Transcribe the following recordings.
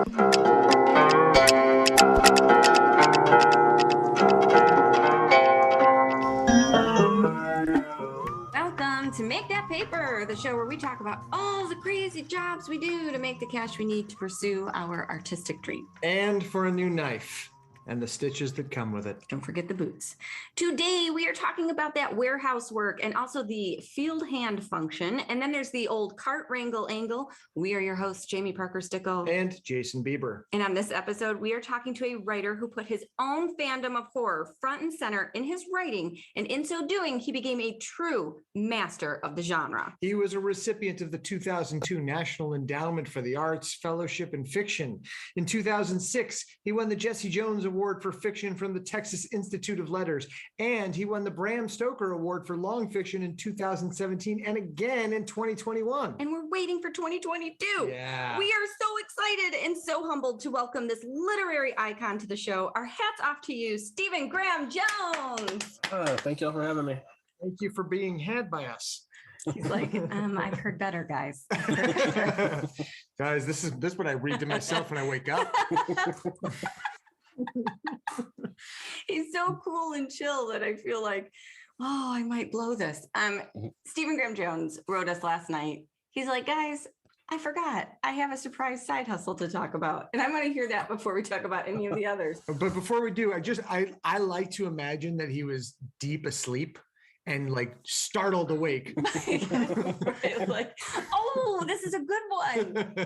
Welcome to Make That Paper, the show where we talk about all the crazy jobs we do to make the cash we need to pursue our artistic dream. And for a new knife and the stitches that come with it. Don't forget the boots. Today, we are talking about that warehouse work and also the field hand function. And then there's the old cart wrangle angle. We are your hosts, Jaime Parker Stickle and Jason Bieber. And on this episode, we are talking to a writer who put his own fandom of horror front and center in his writing. And in so doing, he became a true master of the genre. He was a recipient of the 2002 National Endowment for the Arts Fellowship in Fiction. In 2006, he won the Jesse Jones Award for Fiction from the Texas Institute of Letters. And he won the Bram Stoker Award for Long Fiction in 2017 and again in 2021. And we're waiting for 2022. Yeah. We are so excited and so humbled to welcome this literary icon to the show. Our hats off to you, Stephen Graham Jones. Thank you all for having me. Thank you for being had by us. He's like, I've heard better, guys. Guys, this is what I read to myself when I wake up. He's so cool and chill that I feel like, oh, I might blow this. Stephen Graham Jones wrote us last night. He's like, guys, I forgot. I have a surprise side hustle to talk about. And I want to hear that before we talk about any of the others. But before we do, I like to imagine that he was deep asleep and like startled awake. Like, oh, this is a good one.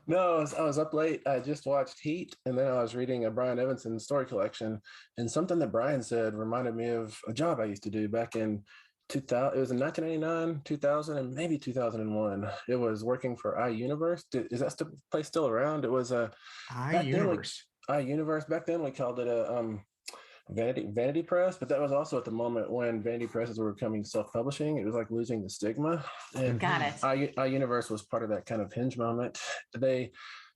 No, I was up late. I just watched Heat, and then I was reading a Brian Evanson story collection, and something that Brian said reminded me of a job I used to do back in 2000. It was in 1999, 2000, and maybe 2001. It was working for iUniverse. Is that place still around? It was a iUniverse. iUniverse. Back then, we called it a Vanity Press, but that was also at the moment when vanity presses were becoming self-publishing. It was like losing the stigma. And got it. iUniverse was part of that kind of hinge moment.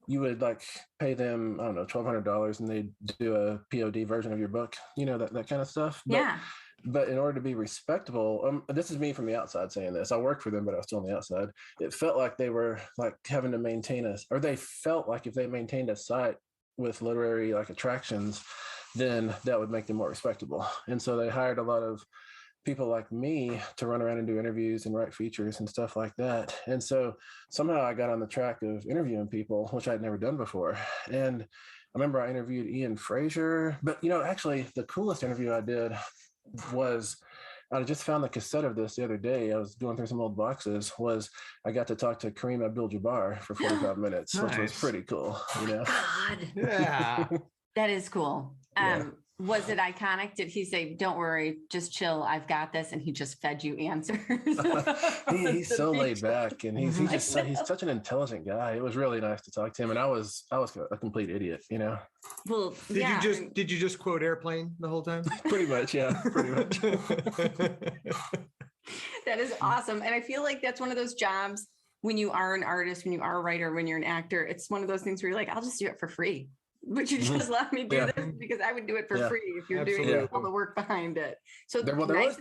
You would like pay them, I don't know, $1,200, and they'd do a POD version of your book, that kind of stuff. But in order to be respectable, this is me from the outside saying this. I worked for them, but I was still on the outside. It felt like they were like having to maintain us, or they felt like if they maintained a site with literary like attractions, then that would make them more respectable. And so they hired a lot of people like me to run around and do interviews and write features and stuff like that. And so somehow I got on the track of interviewing people, which I'd never done before. And I remember I interviewed Ian Fraser, but actually the coolest interview I did was, I just found the cassette of this the other day. I was going through some old boxes. I got to talk to Kareem Abdul-Jabbar for 45 minutes, Nice. Which was pretty cool. God. Yeah. That is cool. Yeah. Was it iconic? Did he say, don't worry, just chill, I've got this, and he just fed you answers? He's so laid back, and he's such an intelligent guy. It was really nice to talk to him, and I was a complete idiot, Well, Did you just quote Airplane the whole time? Pretty much, yeah, pretty much. That is awesome. And I feel like that's one of those jobs when you are an artist, when you are a writer, when you're an actor, it's one of those things where you're like, I'll just do it for free. Would you just let me do this? Because I would do it for free if you're doing all the work behind it. So there was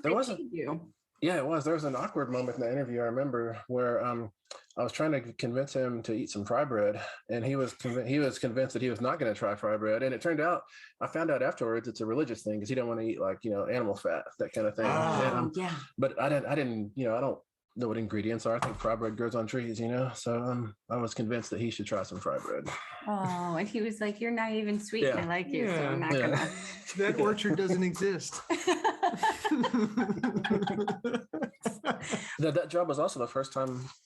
you. Yeah, it was. There was an awkward moment in the interview, I remember, where I was trying to convince him to eat some fry bread, and he was convinced that he was not going to try fry bread. And it turned out, I found out afterwards, it's a religious thing because he didn't want to eat animal fat, that kind of thing. Yeah. But I don't know what ingredients are. I think fry bread grows on trees, So I was convinced that he should try some fry bread. Oh, and he was like, "You're not even sweet, and I like you, so I'm not gonna." That orchard doesn't exist. That job was also the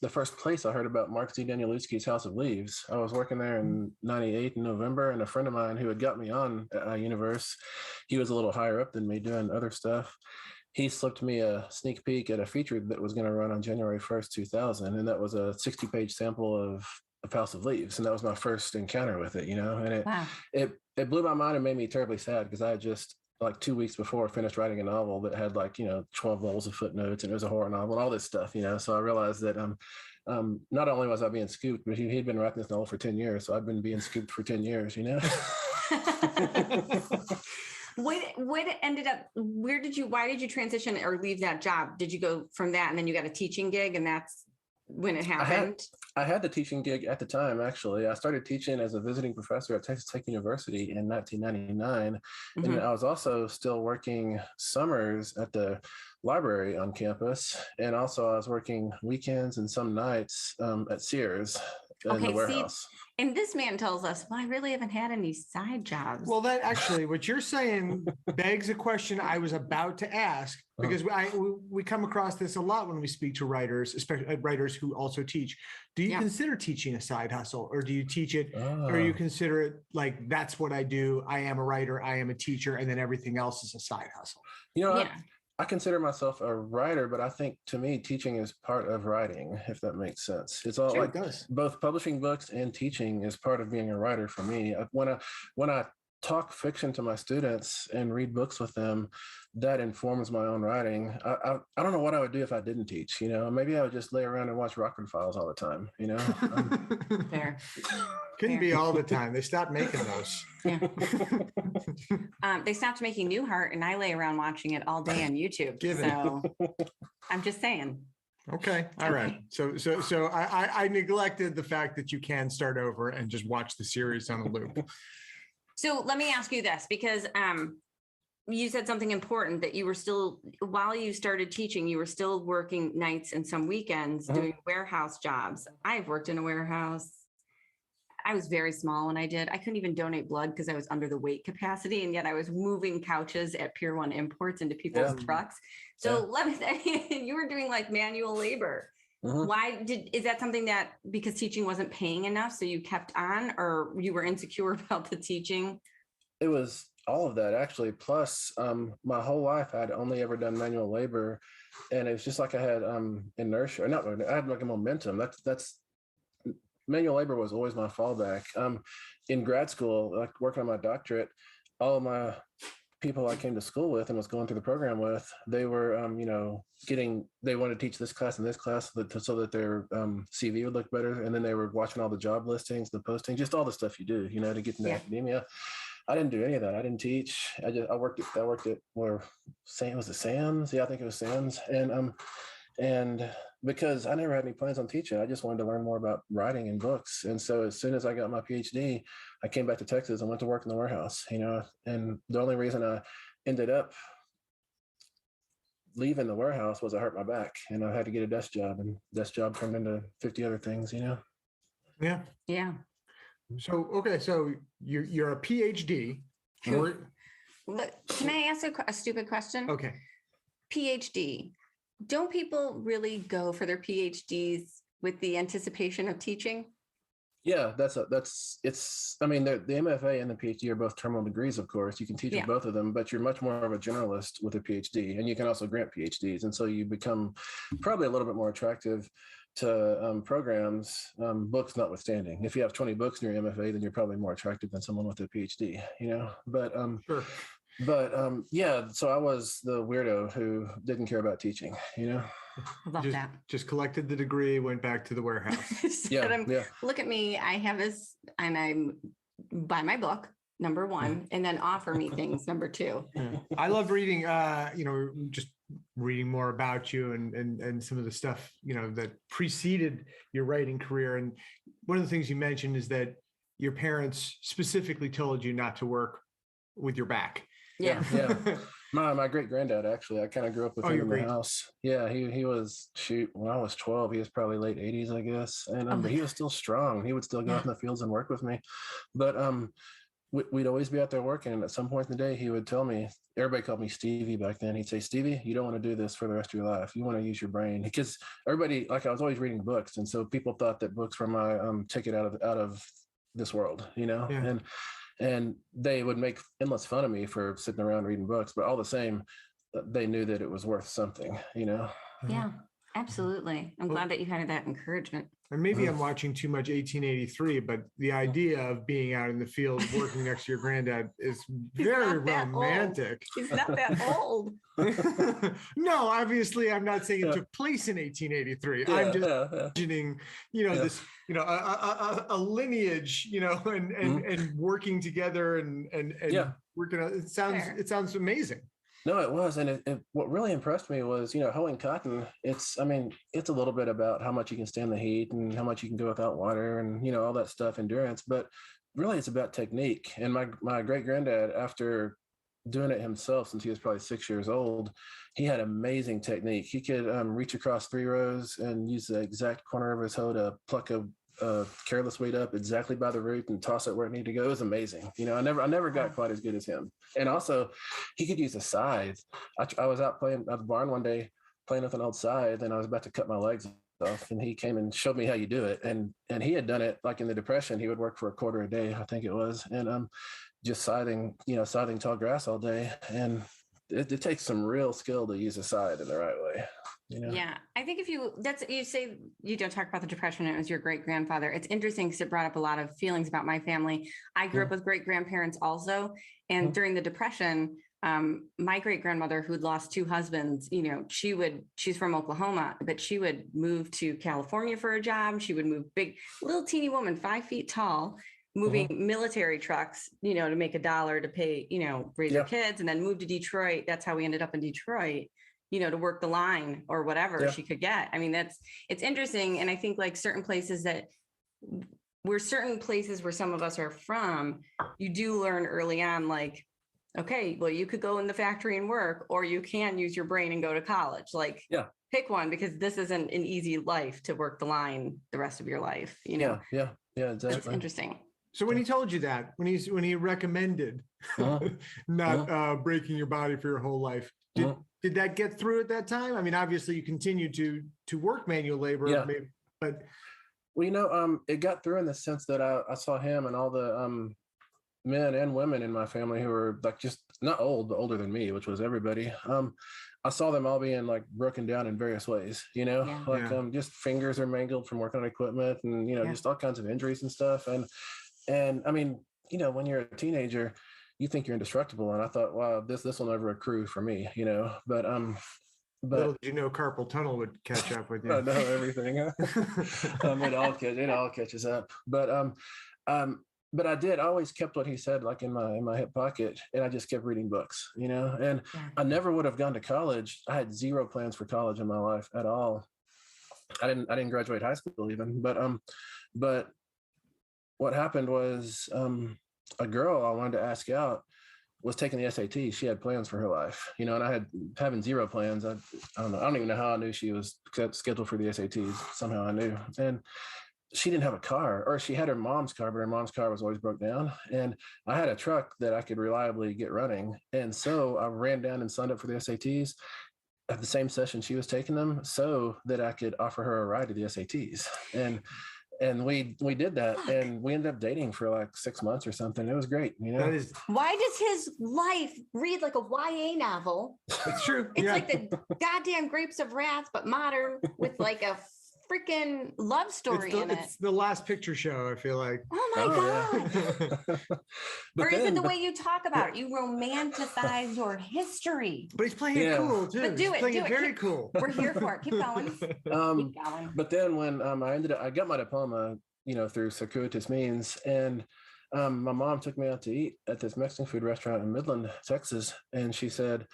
first place I heard about Mark Z. Danielewski's House of Leaves. I was working there in '98 in November, and a friend of mine who had got me on at iUniverse, he was a little higher up than me doing other stuff. He slipped me a sneak peek at a feature that was going to run on January 1st, 2000. And that was a 60-page sample of House of Leaves. And that was my first encounter with it, and it blew my mind and made me terribly sad because I had just like 2 weeks before finished writing a novel that had 12 levels of footnotes, and it was a horror novel and all this stuff, So I realized that not only was I being scooped, but he'd been writing this novel for 10 years. So I'd been being scooped for 10 years, What ended up, why did you transition or leave that job? Did you go from that and then you got a teaching gig and that's when it happened? I had the teaching gig at the time, actually. I started teaching as a visiting professor at Texas Tech University in 1999. And I was also still working summers at the library on campus. And also I was working weekends and some nights at Sears in the warehouse. And this man tells us, well, I really haven't had any side jobs. Well, that actually, what you're saying begs a question I was about to ask, because we come across this a lot when we speak to writers, especially writers who also teach. Do you consider teaching a side hustle, or do you teach it, or you consider it like, that's what I do. I am a writer, I am a teacher, and then everything else is a side hustle? You know, I consider myself a writer, but I think to me, teaching is part of writing, if that makes sense. It's all like both publishing books and teaching is part of being a writer for me. When I talk fiction to my students and read books with them, that informs my own writing. I don't know what I would do if I didn't teach, you know, maybe I would just lay around and watch Rockford Files all the time, you know? Fair. Couldn't be all the time. They stopped making those. Yeah. They stopped making Newhart, and I lay around watching it all day on YouTube. So I'm just saying. Okay. All right. So I neglected the fact that you can start over and just watch the series on a loop. So let me ask you this, because you said something important, that you were still, while you started teaching, you were still working nights and some weekends doing warehouse jobs. I've worked in a warehouse. I was very small when I did. I couldn't even donate blood because I was under the weight capacity, and yet I was moving couches at Pier 1 Imports into people's trucks. So let me say, you were doing like manual labor. Is that something that, because teaching wasn't paying enough, so you kept on, or you were insecure about the teaching? It was all of that, actually. Plus, my whole life I had only ever done manual labor, and it was just like I had inertia. I had like a momentum. That's manual labor was always my fallback. In grad school, like working on my doctorate, all of my people I came to school with and was going through the program with, they were, they wanted to teach this class and this class so that their CV would look better. And then they were watching all the job listings, the posting, just all the stuff you do, you know, to get into academia. I didn't do any of that. I didn't teach. I worked at where was it Sam's? Yeah, I think it was Sam's. And because I never had any plans on teaching, I just wanted to learn more about writing and books. And so as soon as I got my PhD, I came back to Texas and went to work in the warehouse, you know, and the only reason I ended up leaving the warehouse was I hurt my back and I had to get a desk job, and desk job turned into 50 other things, you know? Yeah. Yeah. So, okay. So you're a PhD. Can I ask a stupid question? Okay. PhD. Don't people really go for their PhDs with the anticipation of teaching? Yeah, I mean, the MFA and the PhD are both terminal degrees, of course. You can teach with both of them, but you're much more of a generalist with a PhD, and you can also grant PhDs. And so you become probably a little bit more attractive to programs, books notwithstanding. If you have 20 books in your MFA, then you're probably more attractive than someone with a PhD, you know? But sure. But so I was the weirdo who didn't care about teaching, you know? I love that. Just collected the degree, went back to the warehouse. Look at me. I have this, and I'm buy my book, number one, and then offer me things, number two. I love reading, just reading more about you and some of the stuff, you know, that preceded your writing career. And one of the things you mentioned is that your parents specifically told you not to work with your back. Yeah. My great granddad, actually, I kind of grew up with him in the house. Yeah, he was when I was 12, he was probably late 80s, I guess. And but he was still strong. He would still go out in the fields and work with me. But we'd always be out there working. And at some point in the day, he would tell me, everybody called me Stevie back then. He'd say, Stevie, you don't want to do this for the rest of your life. You want to use your brain. Because everybody, like, I was always reading books. And so people thought that books were my ticket out of this world, you know? Yeah. And they would make endless fun of me for sitting around reading books, but all the same, they knew that it was worth something, you know? Yeah, absolutely. I'm glad that you had that encouragement. And maybe I'm watching too much 1883, but the idea of being out in the field working next to your granddad is very romantic. He's not that old. No, obviously, I'm not saying it took place in 1883. I'm just imagining, this, a lineage, and working together and working. It sounds amazing. No, it was. And what really impressed me was, hoeing cotton. It's a little bit about how much you can stand the heat and how much you can go without water and, all that stuff, endurance. But really, it's about technique. And my great granddad, after doing it himself since he was probably 6 years old, he had amazing technique. He could reach across 3 rows and use the exact corner of his hoe to pluck a careless weed up exactly by the root and toss it where it needed to go. It was amazing. I never got quite as good as him. And also, he could use a scythe. I was out playing at the barn one day, playing with an old scythe, and I was about to cut my legs off, and he came and showed me how you do it. And he had done it like in the Depression. He would work for a quarter a day, I think it was, and just scything tall grass all day. And it takes some real skill to use a scythe in the right way. Yeah, I think you say you don't talk about the Depression, it was your great grandfather. It's interesting because it brought up a lot of feelings about my family. I grew up with great grandparents also. And during the Depression, my great grandmother, who'd lost 2 husbands, she's from Oklahoma, but she would move to California for a job. She would move, big, little teeny woman, 5 feet tall, moving military trucks, to make $1 to pay, raise her kids, and then move to Detroit. That's how we ended up in Detroit, to work the line or whatever she could get. I mean, it's interesting. And I think like certain places where some of us are from, you do learn early on, like, okay, well, you could go in the factory and work, or you can use your brain and go to college. Like, pick one, because this isn't an easy life to work the line the rest of your life, Yeah, exactly. It's interesting. So when he told you that, when he recommended not breaking your body for your whole life, did that get through at that time? I mean, obviously you continued to work manual labor, but well, it got through in the sense that I saw him and all the men and women in my family who were like just not old, but older than me, which was everybody. I saw them all being like broken down in various ways, just fingers are mangled from working on equipment and, just all kinds of injuries and stuff. And I mean, when you're a teenager, you think you're indestructible. And I thought, wow, this will never accrue for me, but little did you know carpal tunnel would catch up with you. I know everything. It all catches up. But I always kept what he said, like in my hip pocket, and I just kept reading books, and I never would have gone to college. I had 0 plans for college in my life at all. I didn't graduate high school even, but what happened was, a girl I wanted to ask out was taking the SAT. She had plans for her life, and I had having 0 plans. I don't know. I don't even know how I knew she was scheduled for the SATs. Somehow I knew. And she didn't have a car, or she had her mom's car, but her mom's car was always broke down. And I had a truck that I could reliably get running. And so I ran down and signed up for the SATs at the same session she was taking them so that I could offer her a ride to the SATs. And we did that, and we ended up dating for like 6 months or something. It was great, Why does his life read like a YA novel? It's true. It's like the goddamn Grapes of Wrath, but modern, with like a freaking love story in it. It's the Last Picture Show, I feel like. Oh my God. Yeah. Or is it the way you talk about it? You romanticize your history. But he's playing it cool too. But do it. Very cool. We're here for it. Keep going. Keep going. But then when I got my diploma, through circuitous means, and my mom took me out to eat at this Mexican food restaurant in Midland, Texas, and she said,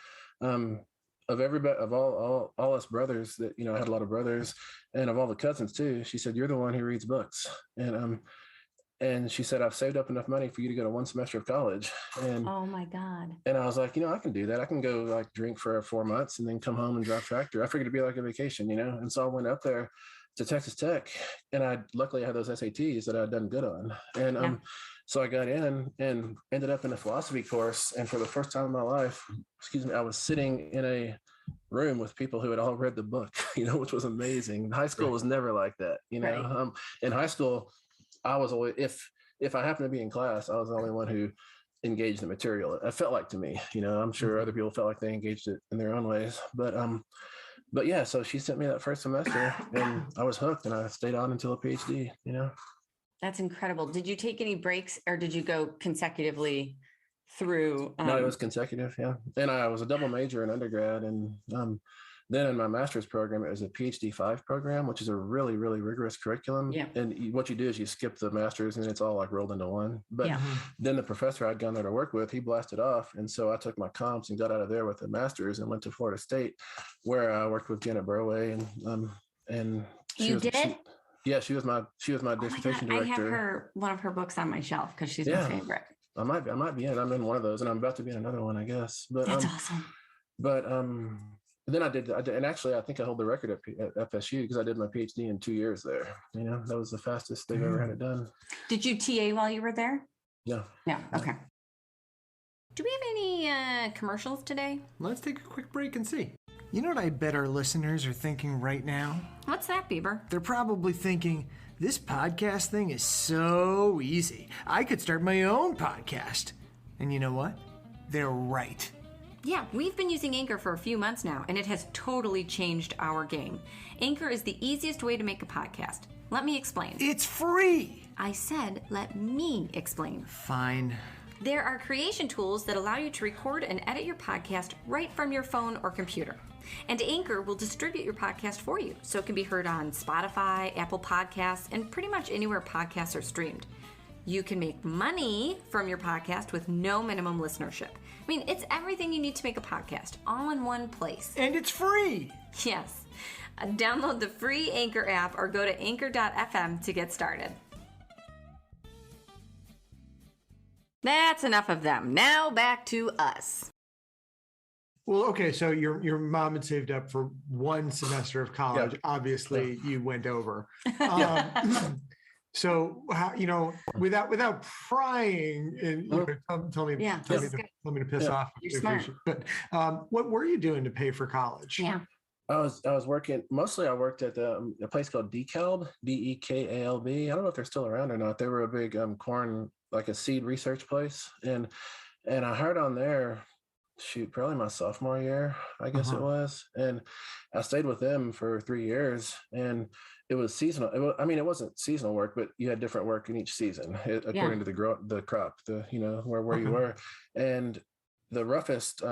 of everybody, of all us brothers, that I had a lot of brothers, and of all the cousins too, she said, you're the one who reads books. And she said, I've saved up enough money for you to go to 1 semester of college. And oh my God. And I was like, I can do that. I can go like drink for 4 months and then come home and drive tractor. I figured it'd be like a vacation, and so I went up there to Texas Tech, and luckily I had those SATs that I'd done good on. And so I got in and ended up in a philosophy course. And for the first time in my life, I was sitting in a room with people who had all read the book, which was amazing. High school was never like that, Right. In high school, I was always, if I happened to be in class, I was the only one who engaged the material. It felt like to me, I'm sure other people felt like they engaged it in their own ways, but yeah, so she sent me that first semester and I was hooked, and I stayed on until a PhD, That's incredible. Did you take any breaks, or did you go consecutively through? No, it was consecutive. Yeah. And I was a double major in undergrad, and Then in my master's program, it was a PhD 5 program, which is a really, really rigorous curriculum. Yeah. And what you do is you skip the master's and it's all like rolled into one. But then the professor I'd gone there to work with, he blasted off. And so I took my comps and got out of there with a master's and went to Florida State, where I worked with Janet Burway and she was my dissertation director. I have one of her books on my shelf because she's my favorite. I might be in it. I'm in one of those, and I'm about to be in another one, I guess. But that's awesome. But then I did, and actually I think I hold the record at FSU because I did my PhD in 2 years there. That was the fastest they've ever had it done. Did you TA while you were there? Yeah. Yeah. Okay. Do we have any commercials today? Let's take a quick break and see. You know what I bet our listeners are thinking right now? What's that, Bieber? They're probably thinking, this podcast thing is so easy. I could start my own podcast. And you know what? They're right. Yeah, we've been using Anchor for a few months now, and it has totally changed our game. Anchor is the easiest way to make a podcast. Let me explain. It's free! I said, let me explain. Fine. There are creation tools that allow you to record and edit your podcast right from your phone or computer. And Anchor will distribute your podcast for you, so it can be heard on Spotify, Apple Podcasts, and pretty much anywhere podcasts are streamed. You can make money from your podcast with no minimum listenership. I mean, it's everything you need to make a podcast, all in one place. And it's free! Yes. Download the free Anchor app or go to anchor.fm to get started. That's enough of them. Now back to us. Well, okay, so your mom had saved up for one semester of college. Yeah. Obviously, you went over. So how, without prying, and tell me to piss off. You're smart. But what were you doing to pay for college? Yeah. I was working, mostly I worked at a place called DeKalb, DEKALB. I don't know if they're still around or not. They were a big corn, like a seed research place. And I heard on there, probably my sophomore year, I guess it was. And I stayed with them for 3 years, and it was seasonal. It wasn't seasonal work, but you had different work in each season according to the crop, where you were. And the roughest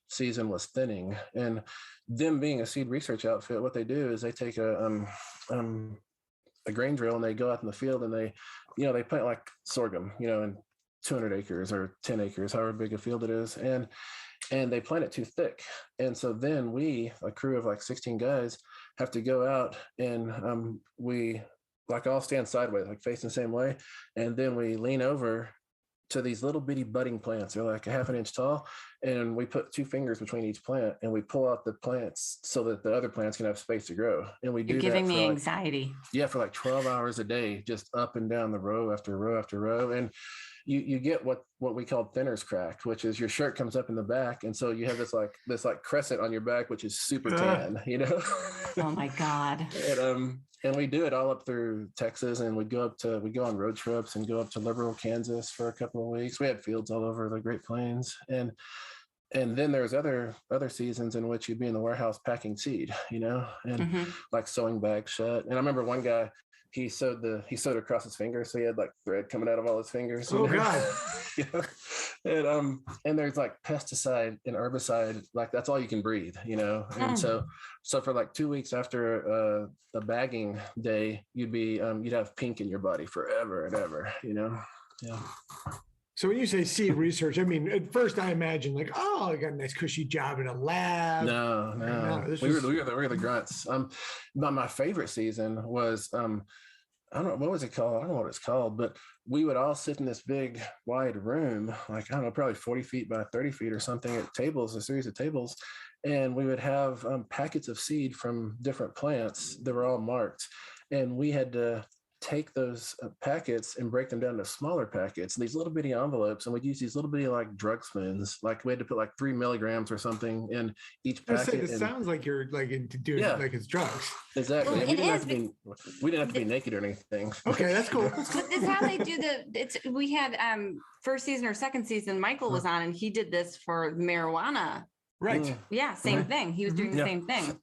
season was thinning. And them being a seed research outfit, what they do is they take a grain drill and they go out in the field and they plant like sorghum, in 200 acres or 10 acres, however big a field it is. And they plant it too thick. And so then we, a crew of like 16 guys, have to go out and we like all stand sideways, like facing the same way. And then we lean over to these little bitty budding plants. They're like a half an inch tall. And we put 2 fingers between each plant and we pull out the plants so that the other plants can have space to grow. And we do You're giving me anxiety. For like 12 hours a day, just up and down the row after row after row. And you get what we call thinner's crack, which is your shirt comes up in the back. And so you have this crescent on your back, which is super tan, Oh my God. And we do it all up through Texas, and we go on road trips and go up to Liberal, Kansas for a couple of weeks. We had fields all over the Great Plains. And then there's other seasons in which you'd be in the warehouse packing seed, and like sewing bags shut. And I remember one guy, he sewed across his fingers, so he had like thread coming out of all his fingers. Oh God! And there's like pesticide and herbicide, like that's all you can breathe, And so for like 2 weeks after the bagging day, you'd have pink in your body forever and ever, Yeah. So when you say seed research, at first I imagine like, oh, I got a nice cushy job in a lab. No. We were the grunts. My favorite season was, I don't know, what was it called? I don't know what it's called, but we would all sit in this big wide room, like, I don't know, probably 40 feet by 30 feet or something at tables, a series of tables. And we would have packets of seed from different plants that were all marked. And we had to take those packets and break them down to smaller packets, and these little bitty envelopes, and we'd use these little bitty like drug spoons, like we had to put like 3 milligrams or something in each packet. It sounds like you're like into doing it like it's drugs. Exactly. Well, we didn't have to be naked or anything. Okay, that's cool. But this is how they do we had first season or second season, Michael was on, and he did this for marijuana. Right. Yeah, same thing. He was doing the same thing.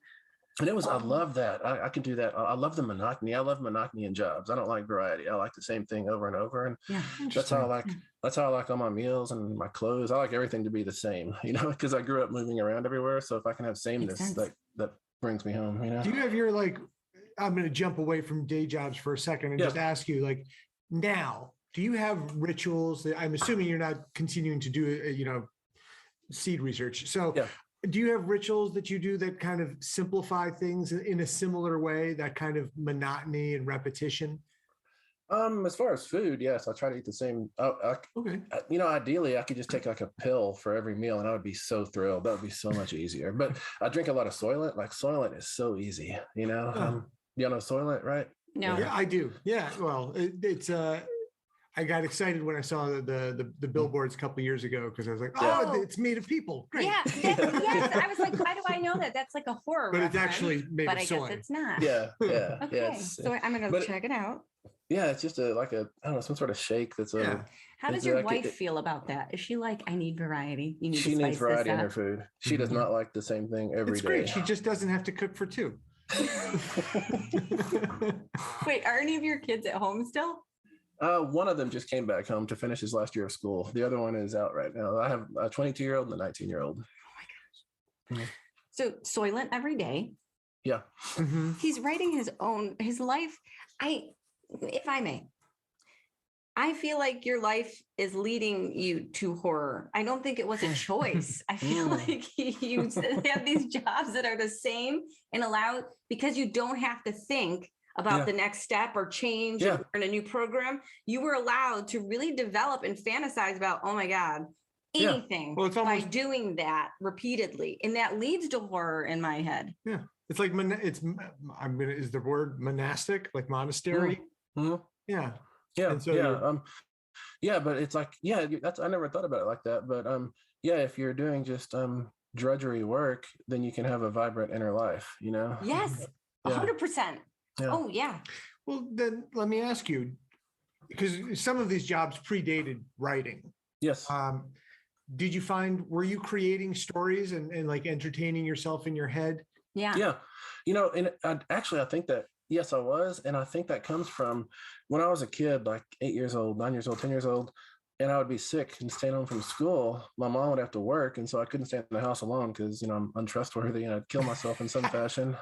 And it was, I love that. I can do that. I love the monotony. I love monotony in jobs. I don't like variety. I like the same thing over and over. And that's how I like all my meals and my clothes. I like everything to be the same, because I grew up moving around everywhere. So if I can have sameness, that brings me home, Do you have your, I'm going to jump away from day jobs for a second and just ask you, now, do you have rituals that, I'm assuming you're not continuing to do, seed research. So do you have rituals that you do that kind of simplify things in a similar way, that kind of monotony and repetition? As far as food, yes, I try to eat the same. Okay. Ideally, I could just take like a pill for every meal, and I would be so thrilled. That would be so much easier. But I drink a lot of Soylent. Soylent is so easy. You know Soylent, right? No. Yeah, I do. Yeah. Well, it's I got excited when I saw the billboards a couple of years ago because I was like, it's made of people. Great. Yeah. Yes. I was like, why do I know that? That's like a horror. But it's actually made of soy. But I guess it's not. Yeah. Okay. Yeah, so I'm going to check it out. Yeah, it's just I don't know, some sort of shake that's How does your wife feel about that? Is she like, I need variety? She needs variety in her food. She does not like the same thing every day. It's great. She just doesn't have to cook for two. Wait, are any of your kids at home still? One of them just came back home to finish his last year of school. The other one is out right now. I have a 22-year-old and a 19-year-old. Oh my gosh. So Soylent every day. Yeah. Mm-hmm. He's writing his life. If I may, I feel like your life is leading you to horror. I don't think it was a choice. I feel like you have these jobs that are the same and allowed because you don't have to think about the next step or change or in a new program. You were allowed to really develop and fantasize about, oh my God, anything by doing that repeatedly. And that leads to horror in my head. Yeah. It's like, is the word monastic, like monastery? Mm-hmm. Yeah. Yeah. And so but it's like, I never thought about it like that. But if you're doing just drudgery work, then you can have a vibrant inner life, Yes. 100%. Yeah. Oh yeah. Well, then let me ask you, because some of these jobs predated writing. Yes. Did you were you creating stories and like entertaining yourself in your head? Yeah. Yeah. And I think that, yes, I was. And I think that comes from when I was a kid, like 8 years old, 9 years old, 10 years old, and I would be sick and staying home from school. My mom would have to work. And so I couldn't stay in the house alone because, I'm untrustworthy and I'd kill myself in some fashion.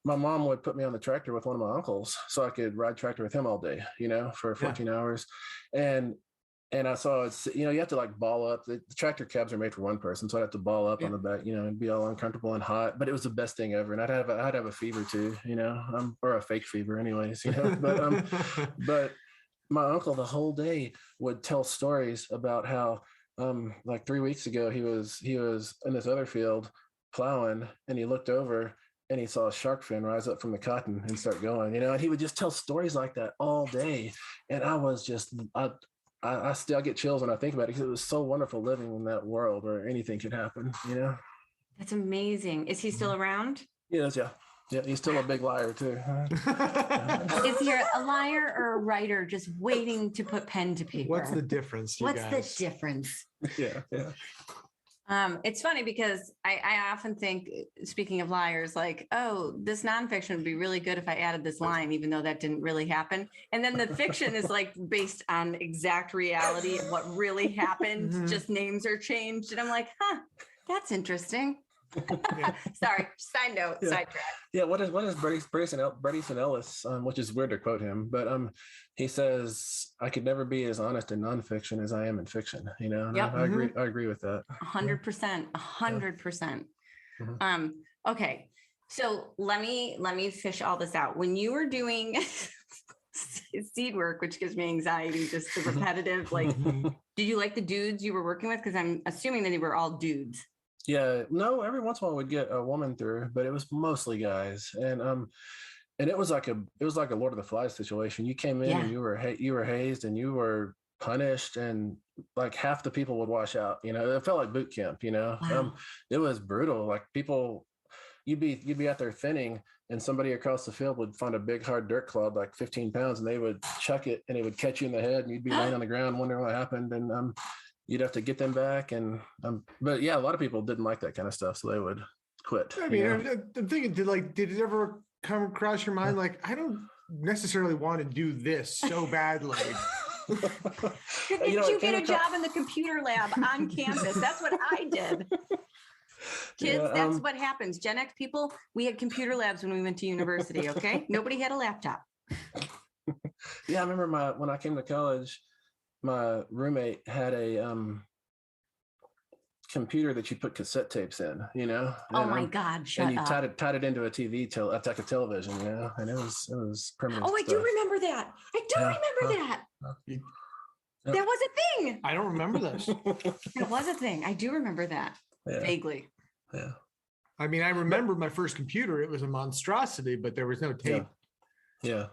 My mom would put me on the tractor with one of my uncles so I could ride tractor with him all day, for 14 hours. And I saw it's, you have to like ball up. The tractor cabs are made for one person. So I'd have to ball up on the back, and be all uncomfortable and hot, but it was the best thing ever. And I'd have a fever too, or a fake fever anyways, but my uncle the whole day would tell stories about how, like 3 weeks ago, he was in this other field plowing and he looked over and he saw a shark fin rise up from the cotton and start going, and he would just tell stories like that all day. And I was just, I still get chills when I think about it because it was so wonderful living in that world where anything could happen, That's amazing. Is he still around? Yes, yeah. Yeah, he's still a big liar too. Is he a liar or a writer just waiting to put pen to paper? What's the difference? The difference? Yeah. It's funny because I often think, speaking of liars, like, oh, this nonfiction would be really good if I added this line, even though that didn't really happen. And then the fiction is like based on exact reality of what really happened. Mm-hmm. Just names are changed. And I'm like, that's interesting. Sorry, side note, sidetrack. Yeah, what is Bredesen Ellis, which is weird to quote him, but he says, I could never be as honest in nonfiction as I am in fiction, and I agree with that. 100%. 100%. Mm-hmm. Okay. So let me fish all this out. When you were doing seed work, which gives me anxiety, just the repetitive, like, did you like the dudes you were working with? Because I'm assuming that they were all dudes. Yeah, no, every once in a while we'd get a woman through, but it was mostly guys. And it was like a Lord of the Flies situation. You came in and you were hazed and you were punished, and like half the people would wash out. It felt like boot camp. Wow. It was brutal. Like people, you'd be out there thinning, and somebody across the field would find a big hard dirt clod like 15 pounds, and they would chuck it, and it would catch you in the head, and you'd be laying on the ground wondering what happened. And you'd have to get them back. And but yeah, a lot of people didn't like that kind of stuff, so they would quit. I mean, I'm thinking, did it ever come across your mind? Like, I don't necessarily want to do this so badly. Did you get a job in the computer lab on campus? That's what I did. Kids, that's what happens. Gen X people, we had computer labs when we went to university, okay? Nobody had a laptop. Yeah, I remember when I came to college, my roommate had a computer that you put cassette tapes in, Oh my God, shut and you up. tied it into a like a television, and it was primitive. Oh, I do remember that. That was a thing. I don't remember this. It was a thing. I do remember that vaguely. Yeah. I mean, I remember my first computer. It was a monstrosity, but there was no tape. Yeah.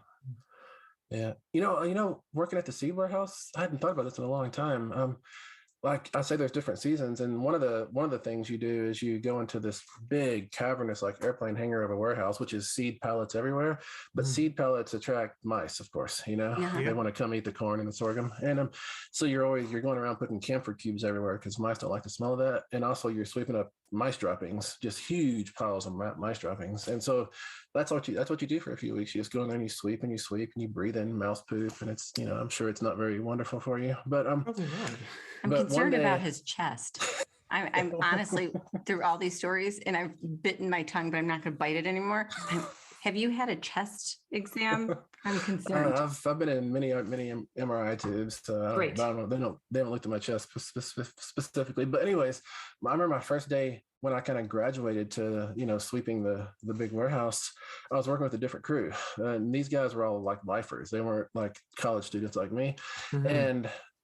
Working at the seed warehouse, I hadn't thought about this in a long time. Like I say, there's different seasons, and one of the things you do is you go into this big cavernous, like airplane hangar of a warehouse, which is seed pallets everywhere. But seed pallets attract mice, of course. They want to come eat the corn and the sorghum, and so you're going around putting camphor cubes everywhere because mice don't like the smell of that, and also you're sweeping up mice droppings, just huge piles of mice droppings, and so that's what you do for a few weeks. You just go in there and you sweep and you breathe in mouse poop, and it's I'm sure it's not very wonderful for you, but I'm concerned about his chest. I'm honestly, through all these stories, and I've bitten my tongue, but I'm not going to bite it anymore. Have you had a chest exam? I'm concerned. I've been in many MRI tubes. Great. I don't know, they haven't looked at my chest specifically. But anyways, I remember my first day when I kind of graduated to sweeping the big warehouse. I was working with a different crew, and these guys were all like lifers. They weren't like college students like me,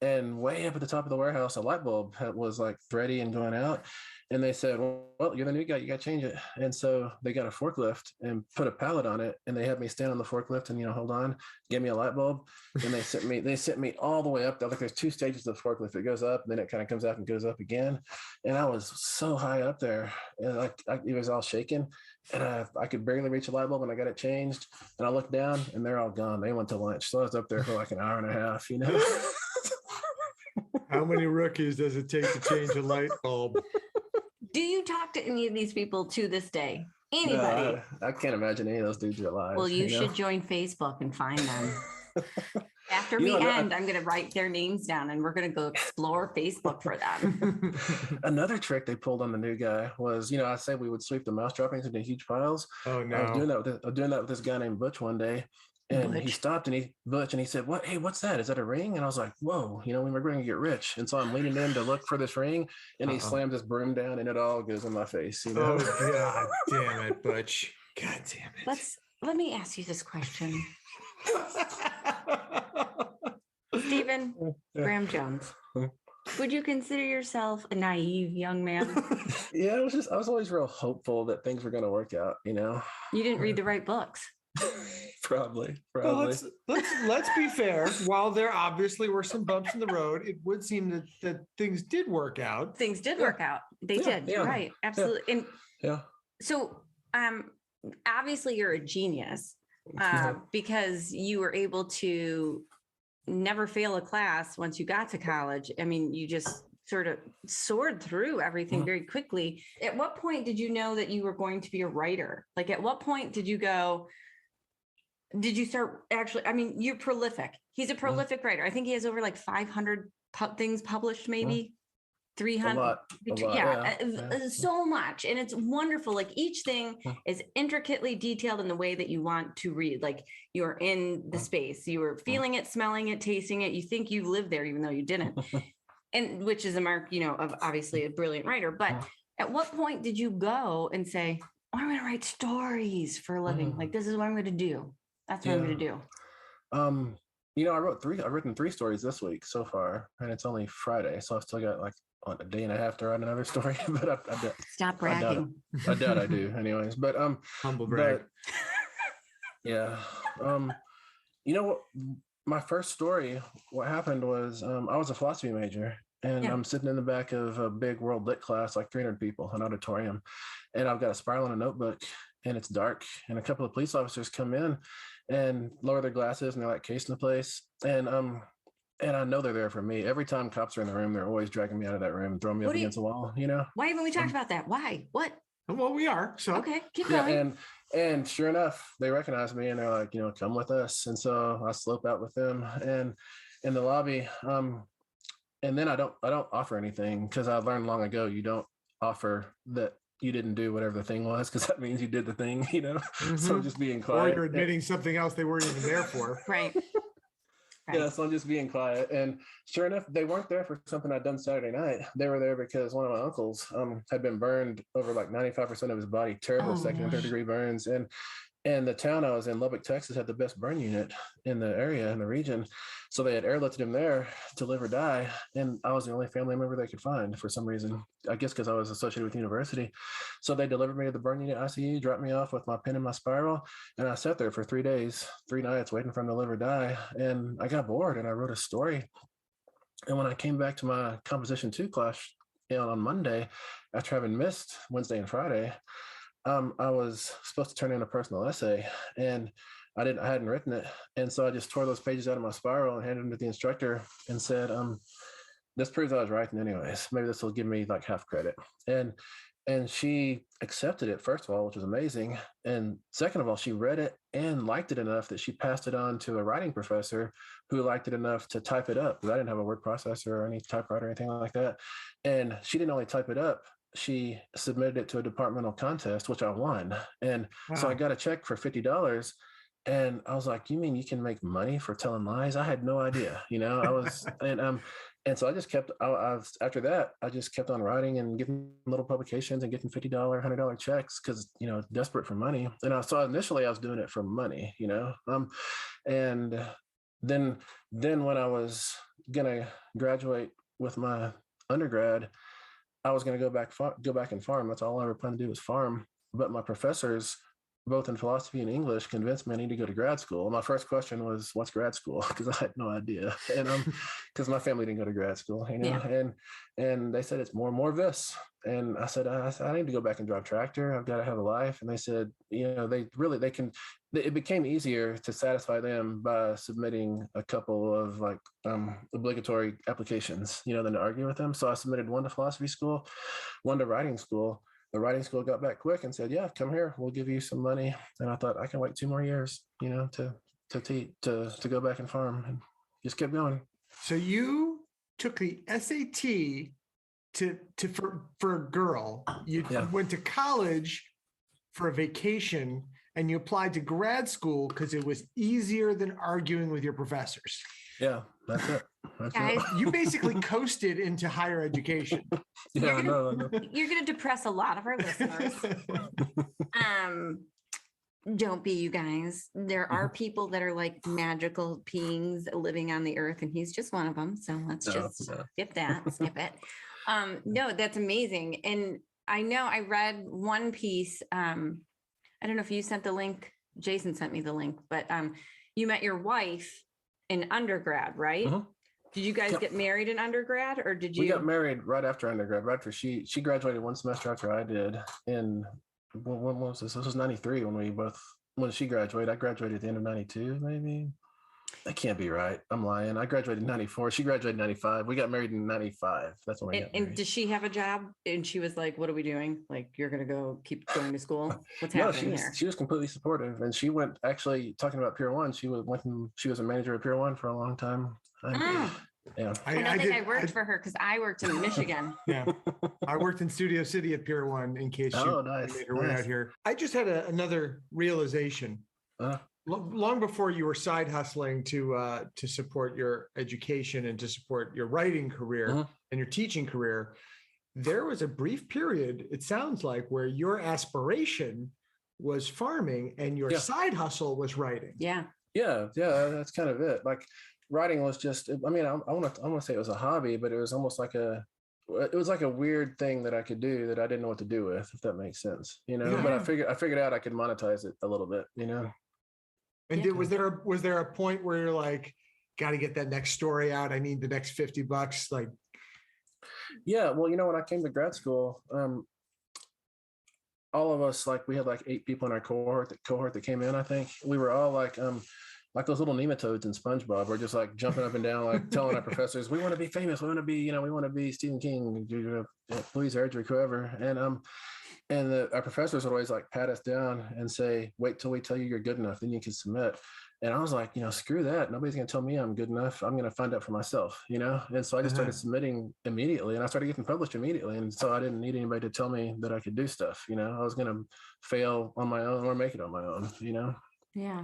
and way up at the top of the warehouse, a light bulb was like thready and going out. And they said, well, you're the new guy, you got to change it. And so they got a forklift and put a pallet on it. And they had me stand on the forklift and, hold on, gave me a light bulb. And they sent me all the way up. Like there's two stages of the forklift. It goes up, then it kind of comes out and goes up again. And I was so high up there, and it was all shaking. And I could barely reach a light bulb, and I got it changed. And I looked down and they're all gone. They went to lunch. So I was up there for like an hour and a half, How many rookies does it take to change a light bulb? Do you talk to any of these people to this day? Anybody? No, I can't imagine any of those dudes are alive. Well, you should join Facebook and find them. After we end, I'm going to write their names down, and we're going to go explore Facebook for them. Another trick they pulled on the new guy was, I said we would sweep the mouse droppings into huge piles. Oh no! I was doing that with this guy named Butch one day. And he stopped and he said, "What? Hey, what's that? Is that a ring?" And I was like, "Whoa, we were going to get rich." And so I'm leaning in to look for this ring, and he slams his broom down, and it all goes in my face. Oh God damn it, Butch! God damn it! Let me ask you this question, Stephen Graham Jones. Would you consider yourself a naive young man? Yeah, I was always real hopeful that things were going to work out. You didn't read the right books. Probably. Well, let's be fair. While there obviously were some bumps in the road, it would seem that things did work out. Things did work out. They did. Yeah. Right. Absolutely. And so, obviously you're a genius because you were able to never fail a class once you got to college. I mean, you just sort of soared through everything very quickly. At what point did you know that you were going to be a writer? Like, at what point did you start actually? I mean, you're prolific. He's a prolific writer. I think he has over like 500 things published, maybe 300. A lot. Yeah, so much. And it's wonderful. Like each thing is intricately detailed in the way that you want to read. Like you're in the space, you were feeling it, smelling it, tasting it. You think you lived there, even though you didn't. And which is a mark, of obviously a brilliant writer. But at what point did you go and say, I'm going to write stories for a living? Like, this is what I'm going to do. That's what I'm going to do. I've written 3 stories this week so far, and it's only Friday. So I've still got like a day and a half to write another story, but I Stop bragging. I doubt I do anyways, but, humble brag. Yeah. What, my first story, what happened was, I was a philosophy major, and I'm sitting in the back of a big world lit class, like 300 people, an auditorium. And I've got a spiral and a notebook, and it's dark. And a couple of police officers come in and lower their glasses, and they're like casing the place. And I know they're there for me. Every time cops are in the room, they're always dragging me out of that room and throwing me up against the wall, Why haven't we talked about that? Why? What? Well, we are. So okay, keep Yeah, going. and sure enough, they recognized me and they're like, come with us. And so I slope out with them and in the lobby. And then I don't offer anything because I learned long ago you don't offer that you didn't do whatever the thing was because that means you did the thing, So just being or quiet. you're admitting something else they weren't even there for. Right. Yeah, so I'm just being quiet. And sure enough, they weren't there for something I'd done Saturday night. They were there because one of my uncles had been burned over like 95% of his body, terrible second and third degree burns. And the town I was in, Lubbock, Texas, had the best burn unit in the area, in the region. So they had airlifted him there to live or die. And I was the only family member they could find for some reason, I guess because I was associated with the university. So they delivered me to the burn unit ICU, dropped me off with my pen and my spiral. And I sat there for 3 days, 3 nights waiting for him to live or die. And I got bored and I wrote a story. And when I came back to my composition 2 class on Monday, after having missed Wednesday and Friday, I was supposed to turn in a personal essay and I hadn't written it. And so I just tore those pages out of my spiral and handed them to the instructor and said, this proves I was writing anyways. Maybe this will give me like half credit. And she accepted it, first of all, which was amazing. And second of all, she read it and liked it enough that she passed it on to a writing professor who liked it enough to type it up, because I didn't have a word processor or any typewriter or anything like that. And she didn't only type it up, she submitted it to a departmental contest, which I won. And so I got a check for $50. And I was like, you mean you can make money for telling lies? I had no idea, I was, and so I just kept, after that, I just kept on writing and getting little publications and getting $50, $100 checks because, desperate for money. And so initially I was doing it for money, and then when I was going to graduate with my undergrad, I was going to go back and farm. That's all I ever planned to do was farm. But my professors, both in philosophy and English, convinced me I need to go to grad school. And my first question was, what's grad school? Because I had no idea. And because my family didn't go to grad school, and they said it's more of this. And I said, I need to go back and drive tractor. I've got to have a life. And they said, it became easier to satisfy them by submitting a couple of like obligatory applications, than to argue with them. So I submitted one to philosophy school, one to writing school. The writing school got back quick and said, yeah, come here, we'll give you some money. And I thought I can wait 2 more years, to go back and farm, and just kept going. So you took the SAT for a girl. You went to college for a vacation, and you applied to grad school because it was easier than arguing with your professors. Yeah, that's it. Guys, you basically coasted into higher education. Yeah, you're gonna depress a lot of our listeners. Don't be, you guys. There are people that are like magical beings living on the earth, and he's just one of them. So let's skip it. No, that's amazing. And I know I read one piece. I don't know if you sent the link. Jason sent me the link, but you met your wife in undergrad, right? Uh-huh. Did you guys get married in undergrad, or did you? We got married right after undergrad. Right after she graduated 1 semester after I did. And when was this? This was 93 when she graduated. I graduated at the end of 92, maybe. That can't be right. I'm lying. I graduated in 94. She graduated in 95. We got married in 95. That's when we got married. And does she have a job? And she was like, what are we doing? Like, you're going to keep going to school? What's happening here? She was completely supportive. And she went, actually, talking about Pier 1, she was a manager at Pier 1 for a long time. Yeah. I worked for her because I worked in Michigan. Yeah. I worked in Studio City at Pier 1 in case she made her way out here. I just had another realization. Long before you were side hustling to support your education and to support your writing career and your teaching career, there was a brief period, it sounds like, where your aspiration was farming and your side hustle was writing. Yeah. Yeah, that's kind of it. Like, writing was just, I mean, I want to say it was a hobby, but it was almost like a weird thing that I could do that I didn't know what to do with, if that makes sense, but I figured out I could monetize it a little bit, And was there a point where you're like, got to get that next story out, I need the next $50, like? Yeah, well, when I came to grad school, all of us, like, we had like 8 people in our cohort that came in. I think we were all like those little nematodes in SpongeBob. We're just like jumping up and down, like telling our professors, we want to be famous. We want to be, we want to be Stephen King, Louise Erdrich, whoever. And our professors would always like pat us down and say, wait till we tell you you're good enough, then you can submit. And I was like, screw that. Nobody's going to tell me I'm good enough. I'm going to find out for myself, And so I just started submitting immediately, and I started getting published immediately. And so I didn't need anybody to tell me that I could do stuff. I was going to fail on my own or make it on my own, Yeah.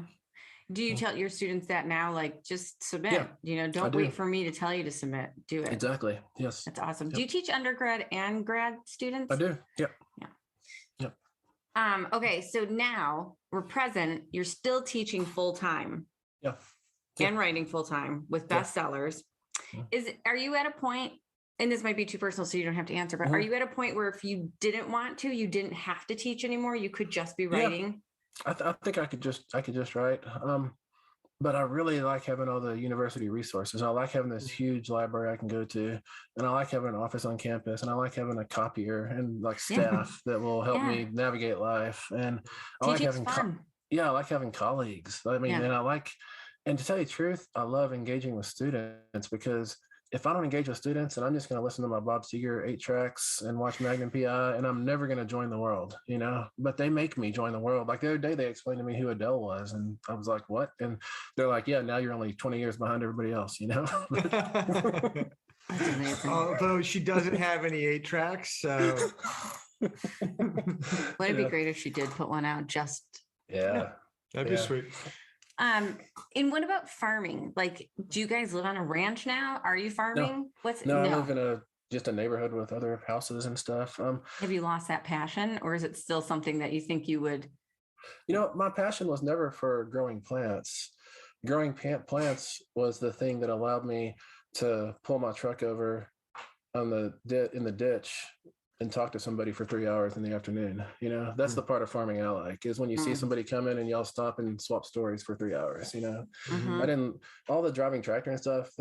Do you tell your students that now, like just submit, don't wait for me to tell you to submit, do it. Exactly. Yes. That's awesome. Yep. Do you teach undergrad and grad students? I do. Yep. Yeah. Yep. Okay. So now we're present, you're still teaching full-time. Yeah. And writing full-time with bestsellers. Yeah. Are you at a point, and this might be too personal, so you don't have to answer, but are you at a point where if you didn't want to, you didn't have to teach anymore? You could just be writing? I think I could just write. But I really like having all the university resources. I like having this huge library I can go to, and I like having an office on campus, and I like having a copier and like staff that will help me navigate life. And I like having I like having colleagues. I mean, and to tell you the truth, I love engaging with students, because if I don't engage with students, and I'm just going to listen to my Bob Seger 8 tracks and watch Magnum PI, and I'm never going to join the world, but they make me join the world. Like the other day, they explained to me who Adele was, and I was like, what? And they're like, yeah, now you're only 20 years behind everybody else, Although she doesn't have any 8 tracks. So would it be great if she did put one out? That'd be sweet. And what about farming? Like, do you guys live on a ranch now? Are you farming? No, I live in just a neighborhood with other houses and stuff. Have you lost that passion, or is it still something that you think you would? My passion was never for growing plants. Growing plants was the thing that allowed me to pull my truck over in the ditch and talk to somebody for 3 hours in the afternoon. That's the part of farming I like, is when you see somebody come in and y'all stop and swap stories for 3 hours. All the driving tractor and stuff,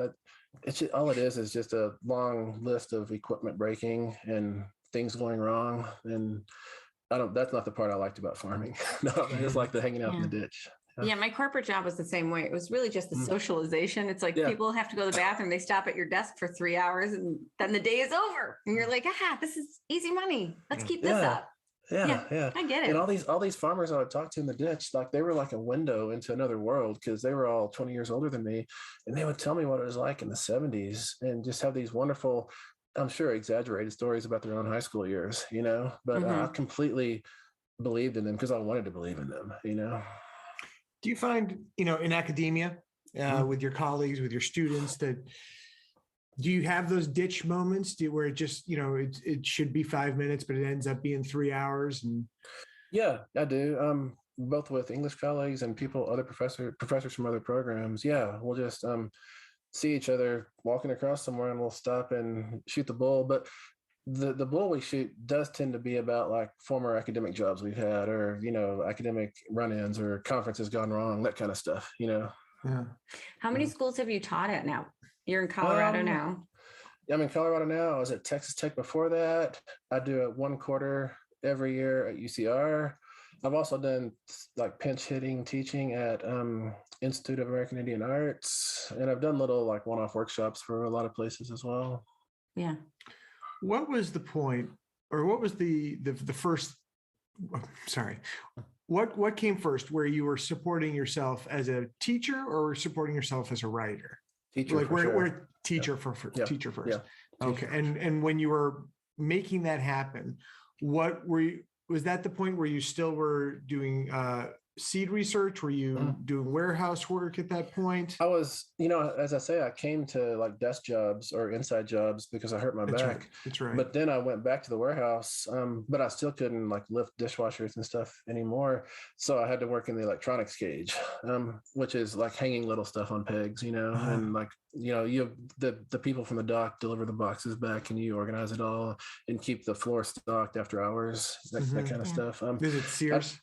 all it is just a long list of equipment breaking and things going wrong. And that's not the part I liked about farming. No, I just like the hanging out in the ditch. Yeah, my corporate job was the same way. It was really just the socialization. It's like people have to go to the bathroom. They stop at your desk for 3 hours, and then the day is over. And you're like, this is easy money. Let's keep this up. Yeah. I get it. And all these farmers I would talk to in the ditch, like they were like a window into another world, because they were all 20 years older than me, and they would tell me what it was like in the 70s, and just have these wonderful, I'm sure exaggerated stories about their own high school years. But I completely believed in them because I wanted to believe in them. Do you find, in academia, with your colleagues, with your students, do you have those ditch moments where it just, it should be 5 minutes, but it ends up being 3 hours? And yeah, I do. Both with English colleagues and other professors from other programs. Yeah, we'll just see each other walking across somewhere, and we'll stop and shoot the bull. But the bull we shoot does tend to be about like former academic jobs we've had, or academic run-ins or conferences gone wrong, that kind of stuff. How many schools have you taught at now? You're in Colorado now. I'm in Colorado now. I was at Texas Tech before that. I do it 1 quarter every year at UCR. I've also done like pinch hitting teaching at Institute of American Indian Arts, and I've done little like one-off workshops for a lot of places as well. Yeah. What was the point, or what was the first, sorry, what came first, where you were supporting yourself as a teacher or supporting yourself as a writer? Teacher, like where teacher first. Yeah. Okay. And when you were making that happen, was that the point where you still were doing seed research? Were you doing warehouse work at that point? I was, as I say, I came to like desk jobs or inside jobs because I hurt my back. That's right. But then I went back to the warehouse, but I still couldn't like lift dishwashers and stuff anymore. So I had to work in the electronics cage, which is like hanging little stuff on pegs, and like, you the people from the dock deliver the boxes back, and you organize it all and keep the floor stocked after hours, that kind of stuff. Is it Sears?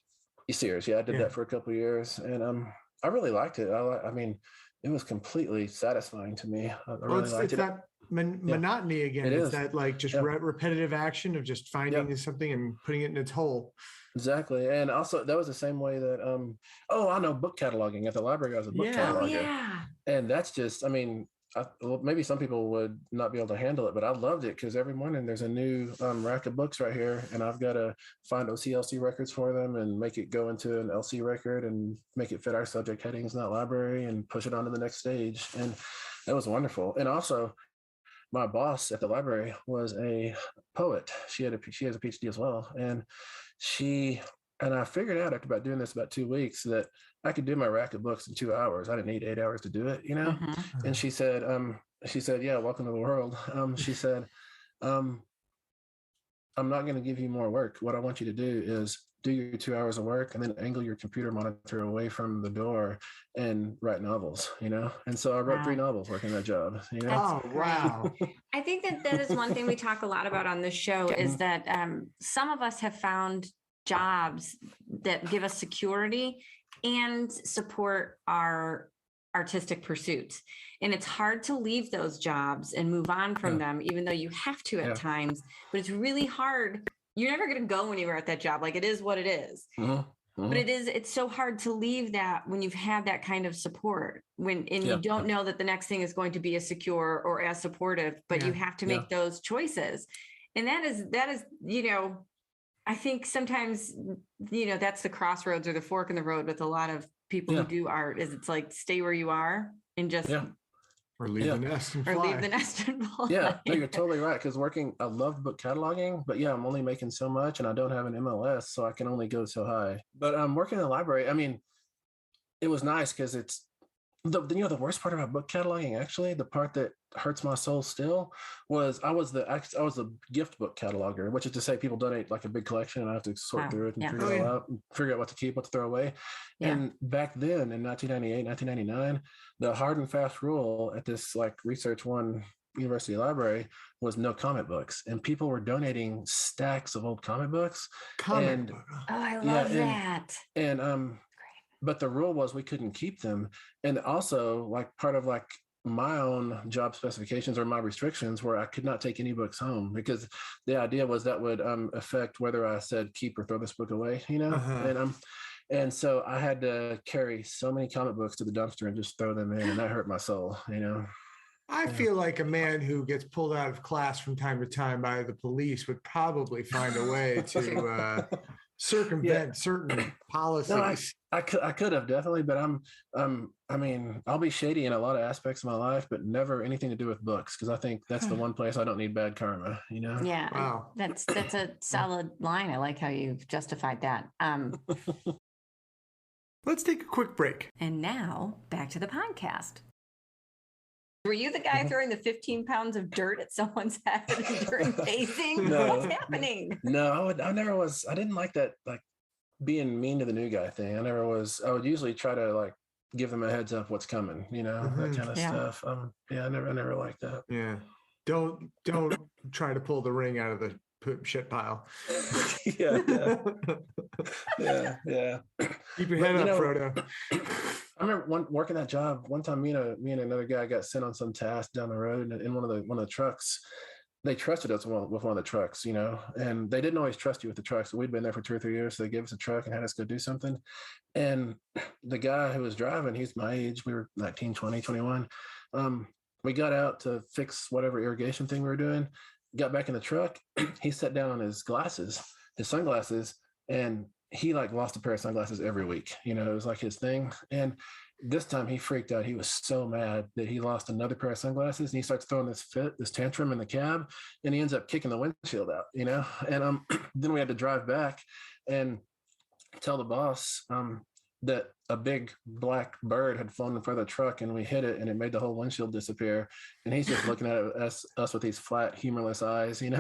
Sears, yeah, I did that for a couple of years, and I really liked it. I mean, it was completely satisfying to me. I really liked it. That monotony again. It's that like just repetitive action of just finding something and putting it in its hole. Exactly, and also that was the same way that I know book cataloging at the library. I was a book cataloger, and that's just, I mean, well, maybe some people would not be able to handle it, but I loved it because every morning there's a new rack of books right here, and I've got to find OCLC records for them and make it go into an LC record and make it fit our subject headings in that library and push it on to the next stage. And that was wonderful. And also, my boss at the library was a poet. She has a PhD as well, and I figured out after doing this about 2 weeks that I could do my rack of books in 2 hours. I didn't need 8 hours to do it, Mm-hmm. And she said, yeah, welcome to the world. She said, I'm not going to give you more work. What I want you to do is do your 2 hours of work and then angle your computer monitor away from the door and write novels, And so I wrote 3 novels working that job, Oh, wow. I think that is one thing we talk a lot about on this show is that some of us have found jobs that give us security and support our artistic pursuits. And it's hard to leave those jobs and move on from them, even though you have to at times, but it's really hard. You're never going to go anywhere at that job. Like, it is what it is. But it's so hard to leave that when you've had that kind of support you don't know that the next thing is going to be as secure or as supportive, but you have to make those choices. And that is, I think sometimes, that's the crossroads or the fork in the road with a lot of people who do art, is it's like, stay where you are and just or leave the nest and fly. Or leave the nest and fly. Yeah, no, you're totally right. Because I love book cataloging, but I'm only making so much, and I don't have an MLS, so I can only go so high. But working in the library, I mean, it was nice because it's the worst part about book cataloging, actually, the part that hurts my soul still, was I was the gift book cataloger, which is to say people donate like a big collection and I have to sort through it and figure it all out and figure out what to keep, what to throw away. And back then in 1998, 1999, the hard and fast rule at this like Research One university library was no comic books, and people were donating stacks of old comic books. Oh, I love that. And but the rule was we couldn't keep them. And also, like, part of like my own job specifications or my restrictions were I could not take any books home, because the idea was that would affect whether I said keep or throw this book away, and so I had to carry so many comic books to the dumpster and just throw them in, and that hurt my soul, I feel like a man who gets pulled out of class from time to time by the police would probably find a way to circumvent certain policies. No, I could have definitely, but I mean, I'll be shady in a lot of aspects of my life, but never anything to do with books, because I think that's the one place I don't need bad karma, Yeah. Wow. That's a solid line. I like how you've justified that. Let's take a quick break. And now back to the podcast. Were you the guy throwing the 15 pounds of dirt at someone's head during pacing? No. What's happening? No, I never was. I didn't like that, like, being mean to the new guy thing. I never was. I would usually try to like give them a heads up what's coming, that kind of stuff. I never liked that. Yeah. Don't try to pull the ring out of the shit pile. yeah. Keep your head up, Frodo. I remember working that job one time. Me and another guy got sent on some task down the road in one of the trucks. They trusted us with one of the trucks, and they didn't always trust you with the trucks. We'd been there for 2 or 3 years, so they gave us a truck and had us go do something. And the guy who was driving, he's my age. We were 19, 20, 21. We got out to fix whatever irrigation thing we were doing. Got back in the truck. He sat down on his sunglasses, and he like lost a pair of sunglasses every week. It was like his thing. And this time he freaked out. He was so mad that he lost another pair of sunglasses, and he starts throwing this tantrum in the cab, and he ends up kicking the windshield out, and then we had to drive back and tell the boss that a big black bird had flown in front of the truck, and we hit it, and it made the whole windshield disappear. And he's just looking at us with these flat, humorless eyes, and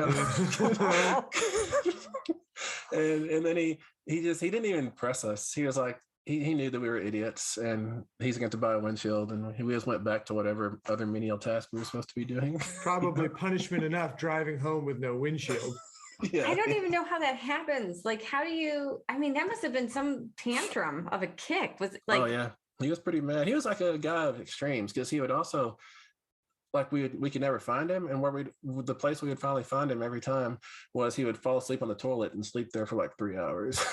then he didn't even press us. He was like, he knew that we were idiots, and he's going to buy a windshield, and we just went back to whatever other menial task we were supposed to be doing. Probably punishment enough driving home with no windshield. Yeah. I don't even know how that happens. Like, how do you, that must have been some tantrum of a kick. Was it like, oh yeah, he was pretty mad. He was like a guy of extremes, because he would also, like, we could never find him. And the place we would finally find him every time was he would fall asleep on the toilet and sleep there for like 3 hours.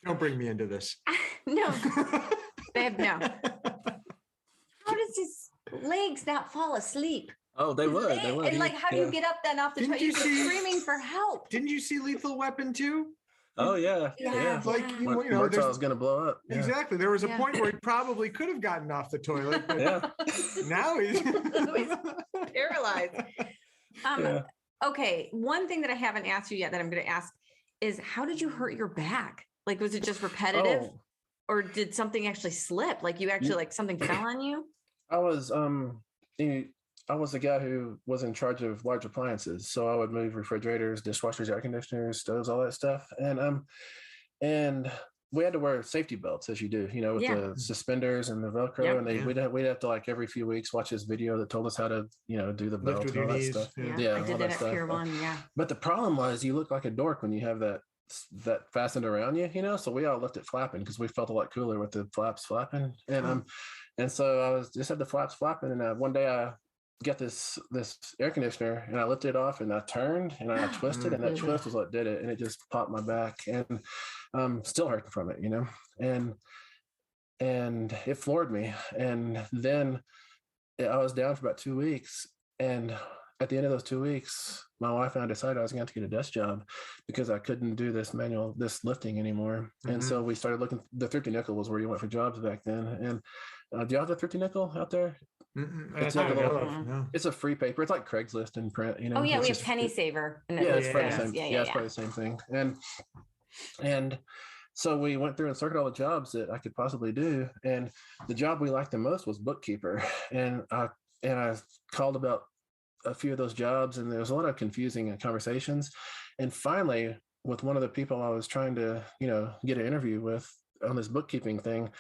Don't bring me into this. No. Babe, no. How does his legs not fall asleep? Oh, they would. And like, how do you get up then off the toilet? You're screaming for help. Didn't you see Lethal Weapon 2? Oh yeah. Like you know, Murtaugh's gonna blow up. Exactly. There was a point where he probably could have gotten off the toilet, but now he's paralyzed. Okay. One thing that I haven't asked you yet that I'm going to ask is, how did you hurt your back? Like, was it just repetitive, or did something actually slip? Like, you actually like something fell on you? I was I was the guy who was in charge of large appliances. So I would move refrigerators, dishwashers, air conditioners, stoves, all that stuff. And we had to wear safety belts, as you do, you know, with the suspenders and the Velcro. And we'd have to, like, every few weeks watch this video that told us how to, you know, do the belt and all that stuff. Yeah, I did that at Pier 1. Yeah. But the problem was, you look like a dork when you have that fastened around you, you know. So we all left it flapping because we felt a lot cooler with the flaps flapping. And so I was just had the flaps flapping. And one day I get this air conditioner and I lifted it off and I turned and I twisted, and that twist was what did it, and it just popped my back, and still hurting from it, you know. And it floored me. And then I was down for about 2 weeks, and at the end of those 2 weeks, my wife and I decided I was going to have to get a desk job because I couldn't do this lifting anymore. And so we started looking. The 30 nickel was where you went for jobs back then. And do you have the 30 nickel out there? It's like it's a free paper. It's like Craigslist in print, you know. Oh yeah, we have Penny Saver. It's probably the same. It's probably the same thing. And so we went through and circled all the jobs that I could possibly do, and the job we liked the most was bookkeeper. And I called about a few of those jobs, and there was a lot of confusing conversations. And finally, with one of the people I was trying to, you know, get an interview with on this bookkeeping thing,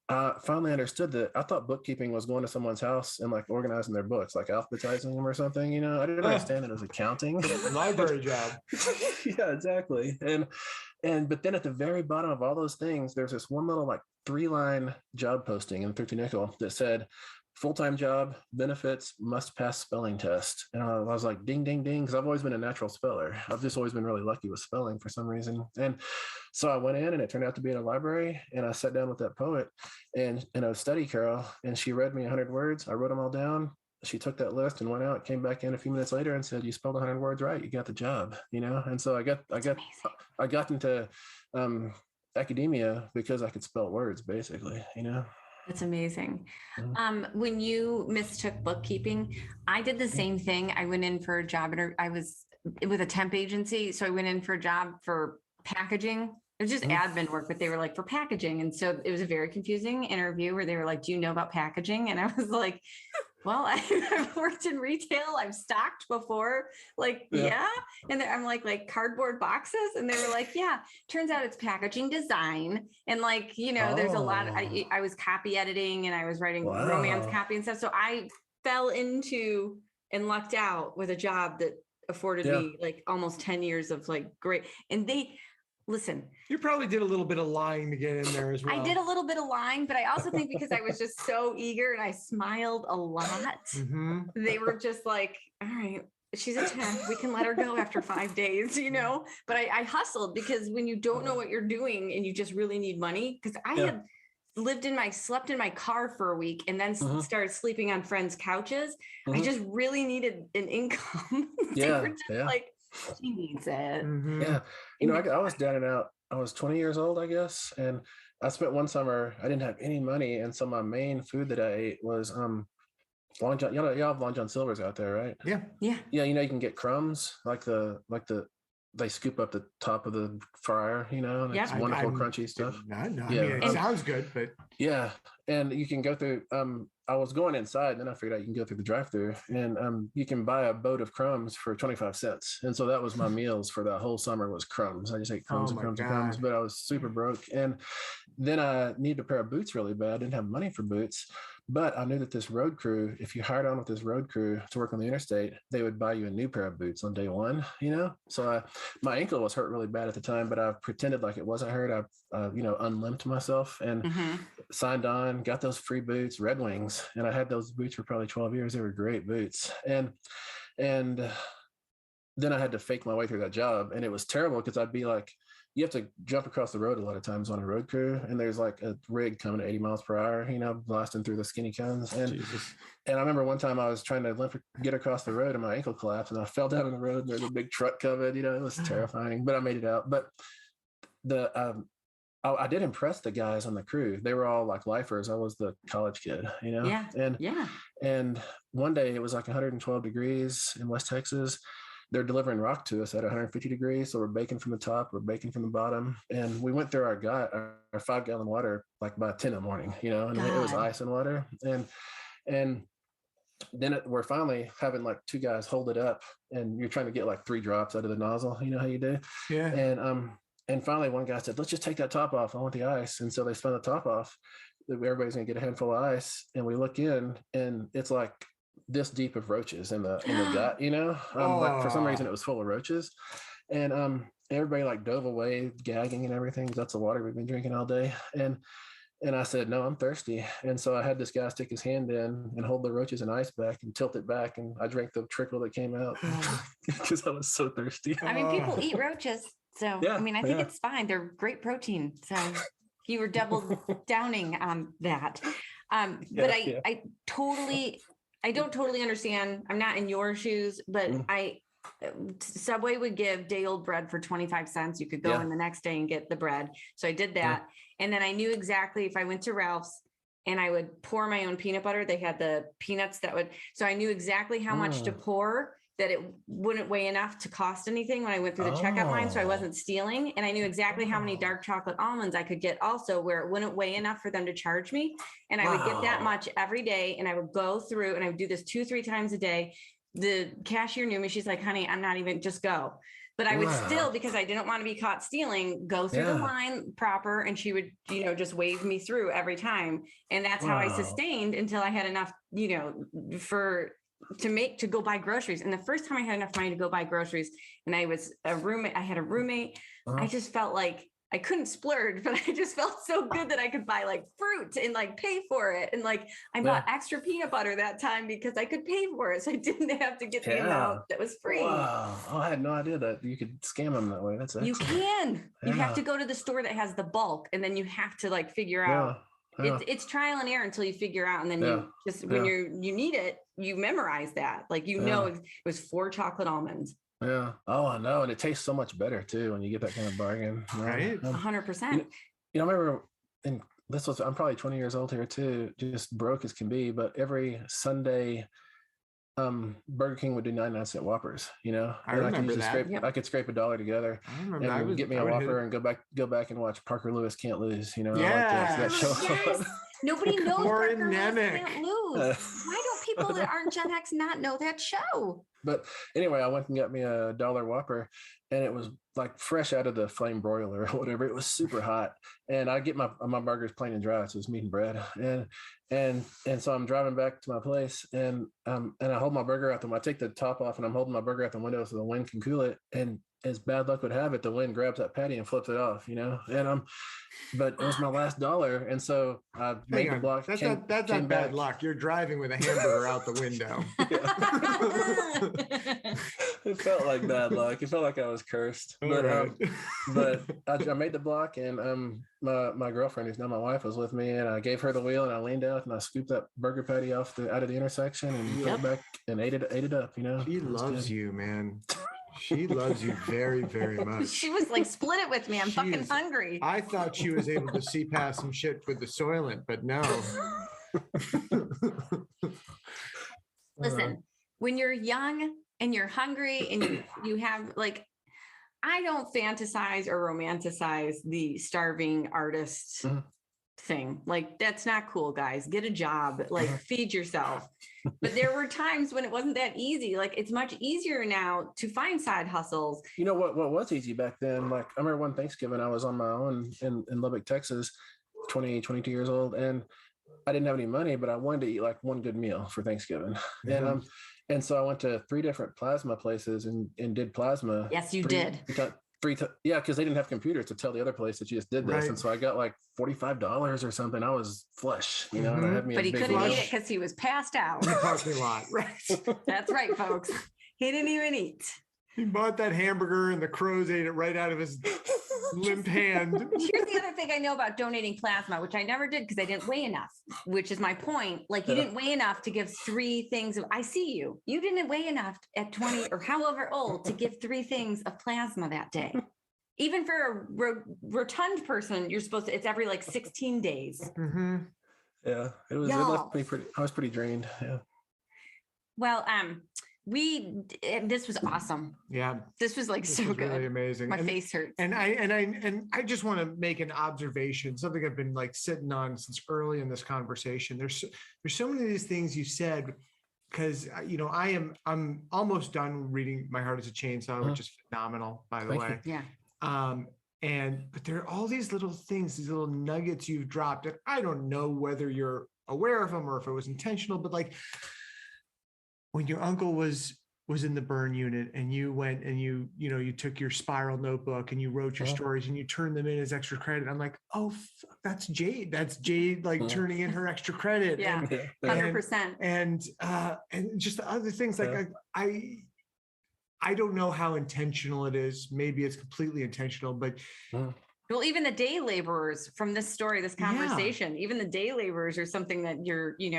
I finally understood that. I thought bookkeeping was going to someone's house and like organizing their books, like alphabetizing them or something, you know. I didn't understand it as accounting. Library job. Yeah, exactly. But then at the very bottom of all those things, there's this one little like 3-line job posting in 30 nickel that said, full-time job, benefits, must pass spelling test. And I was like, ding, ding, ding, because I've always been a natural speller. I've just always been really lucky with spelling for some reason. And so I went in, and it turned out to be in a library, and I sat down with that poet and a study Carol, and she read me 100 words. I wrote them all down. She took that list and went out, came back in a few minutes later and said, you spelled 100 words right. You got the job, you know? And so I got into academia because I could spell words, basically, you know? That's amazing. When you mistook bookkeeping, I did the same thing. I went in for a job, I was with a temp agency. So I went in for a job for packaging. It was just admin work, but they were like for packaging. And so it was a very confusing interview where they were like, do you know about packaging? And I was like, well, I've worked in retail. I've stocked before. Like, yeah. And I'm like cardboard boxes. And they were like, yeah, turns out it's packaging design. And like, you know, there's a lot. I was copy editing, and I was writing romance copy and stuff. So I fell into and lucked out with a job that afforded me like almost 10 years of like great. And listen, you probably did a little bit of lying to get in there as well. I did a little bit of lying, but I also think because I was just so eager and I smiled a lot, they were just like, all right, she's a 10. We can let her go after 5 days, you know? But I hustled, because when you don't know what you're doing and you just really need money, because I had slept in my car for a week and then started sleeping on friends' couches. I just really needed an income. Like, she needs it. Yeah. You know, I was down and out. I was 20 years old, I guess. And I spent one summer, I didn't have any money. And so my main food that I ate was Long John. Y'all have Long John Silver's out there, right? Yeah. Yeah. Yeah. You know, you can get crumbs, they scoop up the top of the fryer, you know, and it's wonderful, crunchy stuff. No, I mean, it sounds good, but yeah. And you can go through, I was going inside, and then I figured out you can go through the drive-through, and you can buy a boat of crumbs for 25 cents. And so that was my meals for that whole summer, was crumbs. I just ate crumbs and crumbs, but I was super broke. And then I needed a pair of boots really bad. I didn't have money for boots. But I knew that this road crew, if you hired on with this road crew to work on the interstate, they would buy you a new pair of boots on day one, you know? So my ankle was hurt really bad at the time, but I pretended like it wasn't hurt. I unlimped myself and signed on, got those free boots, Red Wings. And I had those boots for probably 12 years. They were great boots. And then I had to fake my way through that job. And it was terrible, because I'd be like, you have to jump across the road a lot of times on a road crew, and there's like a rig coming at 80 miles per hour, blasting through the skinny cones. And I remember one time I was trying to get across the road and my ankle collapsed and I fell down on the road and there's a big truck coming, it was terrifying, but I made it out. But I did impress the guys on the crew. They were all like lifers. I was the college kid, Yeah. And one day it was like 112 degrees in West Texas. They're delivering rock to us at 150 degrees. So we're baking from the top, we're baking from the bottom. And we went through our 5-gallon water, like by 10 in the morning, and it was ice and water. And then we're finally having like 2 guys hold it up and you're trying to get like 3 drops out of the nozzle. You know how you do? Yeah. And finally one guy said, let's just take that top off. I want the ice. And so they spun the top off. Everybody's going to get a handful of ice. And we look in and it's like this deep of roaches in the gut, like for some reason it was full of roaches. And everybody like dove away gagging and everything. That's the water we've been drinking all day. And I said, no, I'm thirsty. And so I had this guy stick his hand in and hold the roaches and ice back and tilt it back. And I drank the trickle that came out because I was so thirsty. I mean, people eat roaches. So, yeah, I mean, I think it's fine. They're great protein. So you were double downing on that. But I don't totally understand. I'm not in your shoes, but Subway would give day old bread for 25 cents. You could go in the next day and get the bread. So I did that. Yeah. And then I knew exactly if I went to Ralph's and I would pour my own peanut butter, they had the peanuts so I knew exactly how much to pour, that it wouldn't weigh enough to cost anything when I went through the checkout line. So I wasn't stealing. And I knew exactly how many dark chocolate almonds I could get also, where it wouldn't weigh enough for them to charge me. And I would get that much every day. And I would go through and I would do this 2-3 times a day. The cashier knew me. She's like, honey, I'm not even, just go. But I would still, because I didn't want to be caught stealing, go through the line proper. And she would, just wave me through every time. And that's how I sustained until I had enough, to go buy groceries. And the first time I had enough money to go buy groceries, and I had a roommate, I just felt like I couldn't splurge, but I just felt so good that I could buy like fruit and like pay for it. And like, I bought extra peanut butter that time because I could pay for it. So I didn't have to get the amount that was free. Wow. Oh, I had no idea that you could scam them that way. That's excellent. You can. Yeah. You have to go to the store that has the bulk, and then you have to like figure out. It's trial and error until you figure out. And then you just, when you need it, you memorize that. Like, it was 4 chocolate almonds. Yeah. Oh, I know. And it tastes so much better too when you get that kind of bargain. Right. 100%. I remember, and I'm probably 20 years old here too, just broke as can be, but every Sunday, Burger King would do 99-cent Whoppers, I remember I could scrape $1 together and get me a Whopper and go back and watch Parker Lewis Can't Lose, Yeah. that show. Yes. Nobody knows Parker Lewis Can't Lose. Why don't people that aren't Gen X not know that show? But anyway, I went and got me a $1 Whopper, and it was like fresh out of the flame broiler or whatever. It was super hot, and I get my burgers plain and dry, so it's meat and bread. And so I'm driving back to my place, and I hold my burger out I take the top off, and I'm holding my burger out the window so the wind can cool it. And as bad luck would have it, the wind grabs that patty and flips it off, And but it was my last $1, and so I made the block. That's not bad luck. You're driving with a hamburger out the window. It felt like bad luck. It felt like I was cursed. But I made the block, and my girlfriend, who's now my wife, was with me, and I gave her the wheel, and I leaned out and I scooped that burger patty out of the intersection and put it back and ate it up. She loves you, man. She loves you very, very much. She was like, split it with me. I'm fucking hungry. I thought she was able to see past some shit with the Soylent, but no. Listen, when you're young and you're hungry and you have like, I don't fantasize or romanticize the starving artist thing. Like, that's not cool, guys. Get a job, like feed yourself. But there were times when it wasn't that easy. Like, it's much easier now to find side hustles. You know what was easy back then? Like, I remember one Thanksgiving I was on my own in Lubbock, Texas, 22 years old, and I didn't have any money, but I wanted to eat like one good meal for Thanksgiving. And so I went to 3 different plasma places and did plasma. Yes, you did. Yeah, because they didn't have computers to tell the other place that you just did this. Right. And so I got like $45 or something. I was flush, and I had me. But he couldn't eat it because he was passed out. In the parking lot. Right. That's right, folks. He didn't even eat. He bought that hamburger and the crows ate it right out of his limp hand. Here's the other thing I know about donating plasma, which I never did because I didn't weigh enough, which is my point. Like you didn't weigh enough to give 3 things of, I see you. You didn't weigh enough at 20 or however old to give 3 things of plasma that day. Even for a rotund person, you're supposed to, it's every like 16 days. Mm-hmm. Yeah, it left me pretty, I was pretty drained. Yeah. Well, this was awesome. Yeah. This was like so good. Really amazing. My face hurts. And I just want to make an observation, something I've been like sitting on since early in this conversation. There's so many of these things you said, because I'm almost done reading My Heart is a Chainsaw, which is phenomenal, by the way. Yeah. But there are all these little things, these little nuggets you've dropped, and I don't know whether you're aware of them or if it was intentional, but like when your uncle was in the burn unit and you went and you took your spiral notebook and you wrote your stories and you turned them in as extra credit. I'm like, oh, that's Jade. That's Jade like turning in her extra credit. Yeah, 100%. And just the other things like I don't know how intentional it is. Maybe it's completely intentional, but well, even the day laborers from this story, this conversation, even the day laborers are something that you're in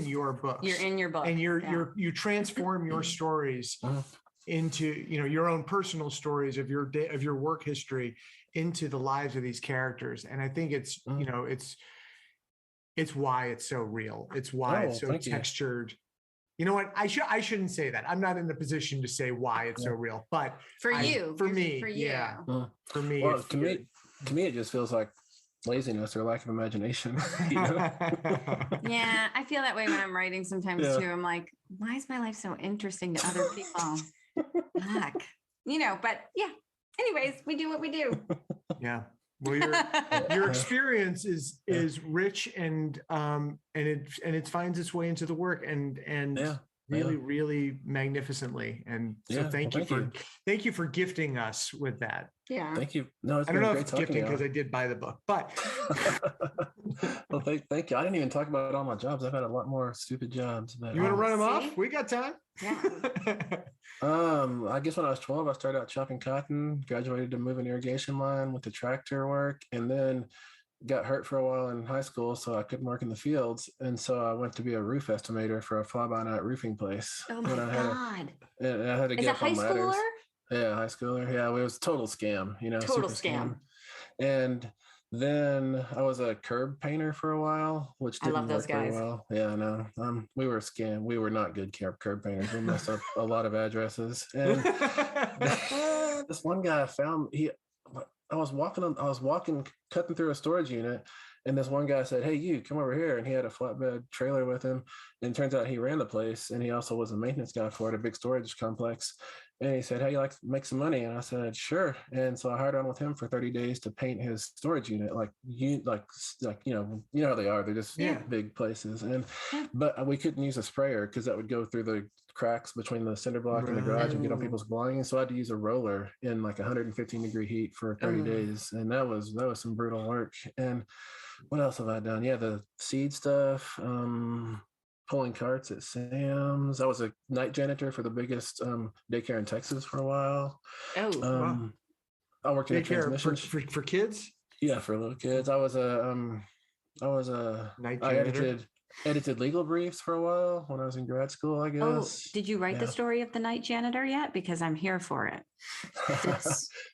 your books. You're in your book, and you transform your stories into your own personal stories of your day, of your work history, into the lives of these characters. And I think it's it's why it's so real. It's why it's so textured. You know what? I shouldn't say that. I'm not in the position to say why it's so real, but for me, yeah. For me, well, to me, it just feels like laziness or lack of imagination. Yeah, I feel that way when I'm writing sometimes too. I'm like, why is my life so interesting to other people? Fuck. But yeah. Anyways, we do what we do. Yeah. Well, your experience is rich and it finds its way into the work and really magnificently. And so thank you for gifting us with that. Yeah. Thank you. No, I don't know if it's gifting because I did buy the book, but well, thank you. I didn't even talk about all my jobs. I've had a lot more stupid jobs. But, you want to run them off? We got time. Yeah. I guess when I was 12, I started out chopping cotton, graduated to move an irrigation line with the tractor work, and then got hurt for a while in high school, so I couldn't work in the fields. And so I went to be a roof estimator for a fly-by-night roofing place. Oh my God. I had to get up on ladders. Yeah, high schooler. Yeah, it was a total scam, Total scam. And then I was a curb painter for a while, which didn't work very well. Yeah, no. We were scam. We were not good curb painters. We messed up a lot of addresses. And this one guy I was walking, cutting through a storage unit, and this one guy said, "Hey, you come over here." And he had a flatbed trailer with him. And it turns out he ran the place, and he also was a maintenance guy for it, a big storage complex. And he said, "Hey, you like to make some money?" And I said, "Sure." And so I hired on with him for 30 days to paint his storage unit, like you know how they are. They're just big places. But we couldn't use a sprayer because that would go through the cracks between the cinder block and the garage and get on people's belongings. So I had to use a roller in like 115-degree heat for 30 days. And that was some brutal work. And what else have I done? Yeah, the seed stuff. Pulling carts at Sam's. I was a night janitor for the biggest daycare in Texas for a while. Wow. I worked in a daycare transmission for kids. Yeah, for little kids. I edited legal briefs for a while when I was in grad school, I guess. Oh, did you write the story of the night janitor yet? Because I'm here for it.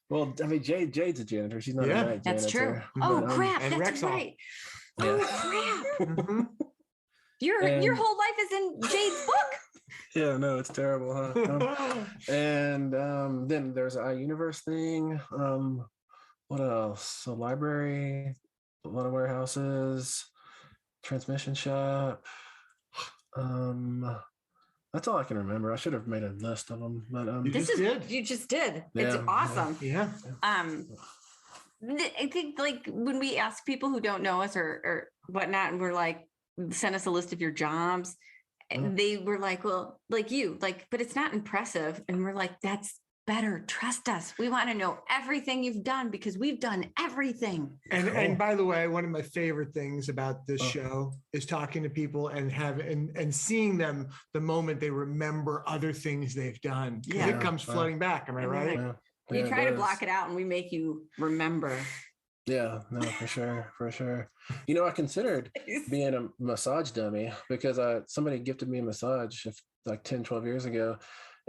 Well, I mean, Jade's a janitor. She's not a night janitor. That's true. Oh, crap. And That's right. Yeah. Oh, crap. Mm-hmm. Your whole life is in Jade's book. Yeah, no, it's terrible, huh? And then there's a universe thing. What else? A library, a lot of warehouses, transmission shop. That's all I can remember. I should have made a list of them, but you just did. Yeah. It's awesome. Yeah. I think like when we ask people who don't know us or whatnot, and we're like, send us a list of your jobs. And they were like, well, like you, like, but it's not impressive. And we're like, that's better. Trust us. We want to know everything you've done because we've done everything. And by the way, one of my favorite things about this show is talking to people and seeing them the moment they remember other things they've done. Yeah. It comes flooding back. Am I right? You try to block it out and we make you remember. Yeah, no, for sure. I considered being a massage dummy because somebody gifted me a massage like 10, 12 years ago.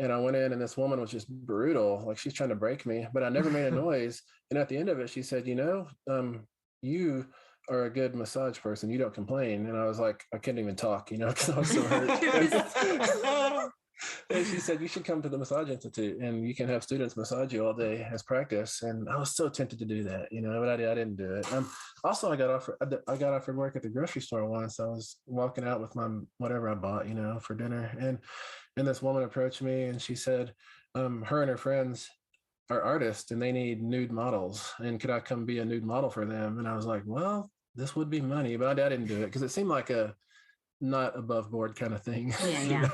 And I went in and this woman was just brutal. Like she's trying to break me, but I never made a noise. And at the end of it, she said, you are a good massage person. You don't complain. And I was like, I couldn't even talk, because I was so hurt. And she said, you should come to the Massage Institute and you can have students massage you all day as practice. And I was so tempted to do that, but I didn't do it. Also, I got offered work at the grocery store once. I was walking out with my whatever I bought, for dinner. And this woman approached me and she said, her and her friends are artists and they need nude models. And could I come be a nude model for them? And I was like, well, this would be money, but I didn't do it because it seemed like a not above board kind of thing. Yeah.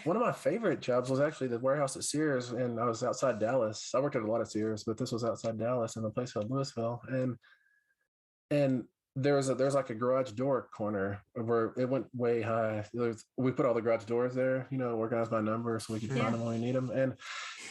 One of my favorite jobs was actually the warehouse at Sears, and I was outside Dallas. I worked at a lot of Sears, but this was outside Dallas in a place called Louisville. And there's like a garage door corner where it went way high. We put all the garage doors there, organized by number so we could find them when we need them.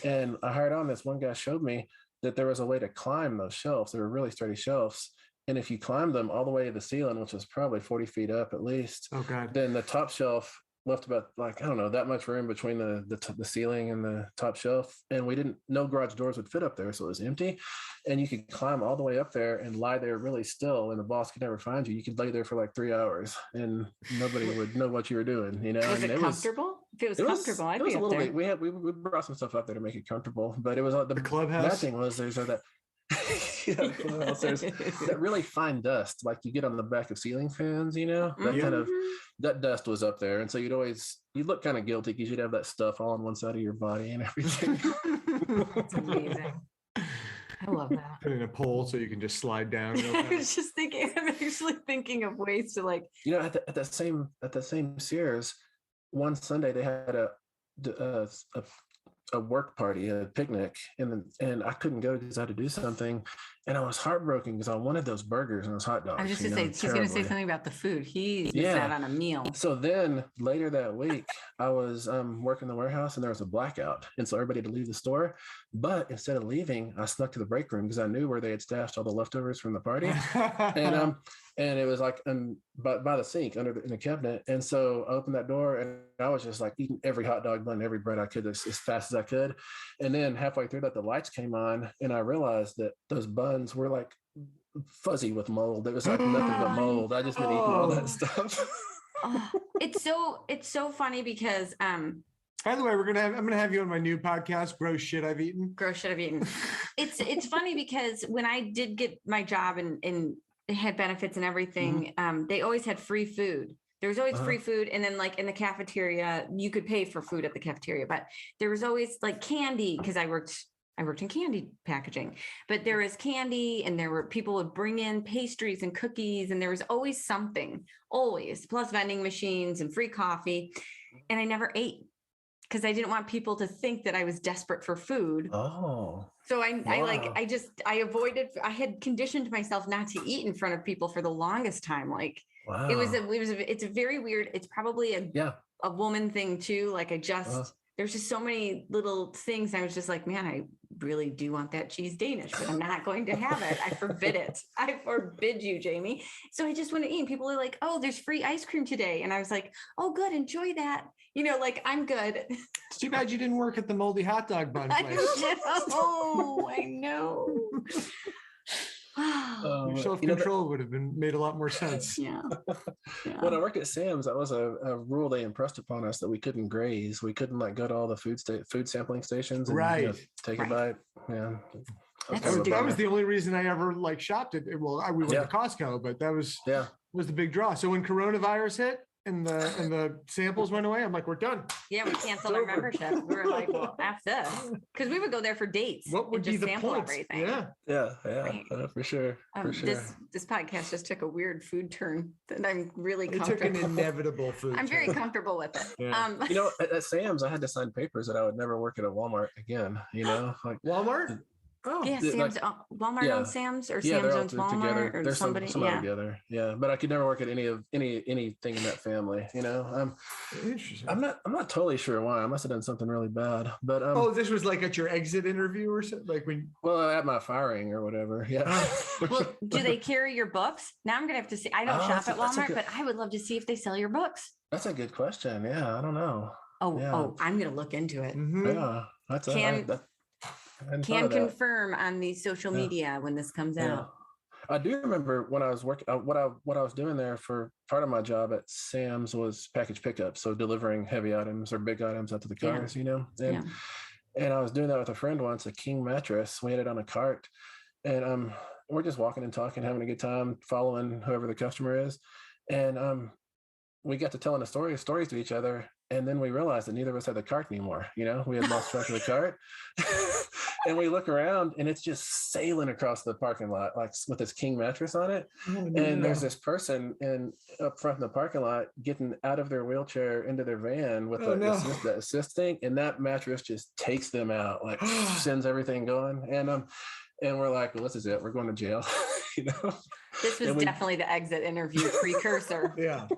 And I hired on, this one guy showed me that there was a way to climb those shelves. They were really sturdy shelves. And if you climbed them all the way to the ceiling, which was probably 40 feet up at least, then the top shelf left about that much room between the ceiling and the top shelf. And no garage doors would fit up there. So it was empty. And you could climb all the way up there and lie there really still. And the boss could never find you. You could lay there for like 3 hours and nobody would know what you were doing, Was it comfortable? If it was comfortable, I'd be up there. We brought some stuff up there to make it comfortable, but it was the clubhouse. Bad thing was there's that there's that really fine dust like you get on the back of ceiling fans, that dust was up there, and so you'd look kind of guilty because you'd have that stuff all on one side of your body and everything. That's amazing. I love that. Put in a pole so you can just slide down. I'm actually thinking of ways to at that same Sears, one Sunday they had a work party, a picnic, and I couldn't go because I had to do something, and I was heartbroken because I wanted those burgers and those hot dogs. I was just gonna say, he's gonna say something about the food. He's out on a meal. So then later that week, I was working the warehouse and there was a blackout, and so everybody had to leave the store. But instead of leaving, I snuck to the break room because I knew where they had stashed all the leftovers from the party, and it was like by the sink in the cabinet. And so I opened that door and I was just like eating every hot dog bun, every bread I could as fast as I could. And then halfway through that, the lights came on and I realized that those buns were like fuzzy with mold. It was like nothing but mold. I just been eating all that stuff. It's so funny because by the way, I'm gonna have you on my new podcast, Gross Shit I've Eaten. It's funny because when I did get my job and it had benefits and everything, they always had free food. There was always free food. And then like in the cafeteria, you could pay for food at the cafeteria, but there was always like candy because I worked in candy packaging, but there was candy and there were people would bring in pastries and cookies and there was always something, always, plus vending machines and free coffee. And I never ate because I didn't want people to think that I was desperate for food. Oh. So I avoided, I had conditioned myself not to eat in front of people for the longest time. Like wow. It's a very weird, it's probably a woman thing too. Like there's just so many little things. I was just like, man, I really do want that cheese Danish, but I'm not going to have it. I forbid it. I forbid you, Jamie. So I just want to eat. And people are like, oh, there's free ice cream today. And I was like, oh, good. Enjoy that. I'm good. It's too bad you didn't work at the moldy hot dog bun place. I know. Self-control would have made a lot more sense. Yeah. When I worked at Sam's, that was a rule they impressed upon us that we couldn't graze. We couldn't go to all the food sampling stations and take a bite. Yeah. That was the only reason I ever shopped at. Well, we went to Costco, but that was the big draw. So when coronavirus hit and the samples went away, I'm like, we're done. Yeah, we canceled our membership. We were like, well, F this, because we would go there for dates. What would be the point? Everything. Yeah, for sure. This podcast just took a weird food turn that I'm really comfortable. It took an inevitable food. I'm very comfortable with it. Yeah. At Sam's, I had to sign papers that I would never work at a Walmart again. Walmart. Oh, Yeah, Sam's Walmart yeah. owns Sam's, or Yeah, Sam's they're all owns Walmart, together. or There's somebody. some together. Yeah, but I could never work at anything in that family. You know, interesting. I'm not totally sure why. I must have done something really bad. But oh, this was like at your exit interview or something, like when. Well, at my firing or whatever. Yeah. Well, do they carry your books? Now I'm gonna have to see. I don't shop at Walmart, but I would love to see if they sell your books. That's a good question. Yeah, I don't know. Oh, I'm gonna look into it. Mm-hmm. Yeah, Can confirm on the social media when this comes out. I do remember when I was working, what I was doing there for part of my job at Sam's was package pickup, so delivering heavy items or big items out to the cars, you know. And I was doing that with a friend once, a king mattress. We had it on a cart, and we're just walking and talking, having a good time, following whoever the customer is, and we got to telling stories to each other. And then we realized that neither of us had the cart anymore. You know, we had lost track of the cart. And we look around and it's just sailing across the parking lot, like with this king mattress on it. And there's this person up front in the parking lot getting out of their wheelchair into their van with the assist thing. And that mattress just takes them out, like sends everything going. And we're like, well, this is it. We're going to jail. You know, this was definitely the exit interview precursor. Yeah.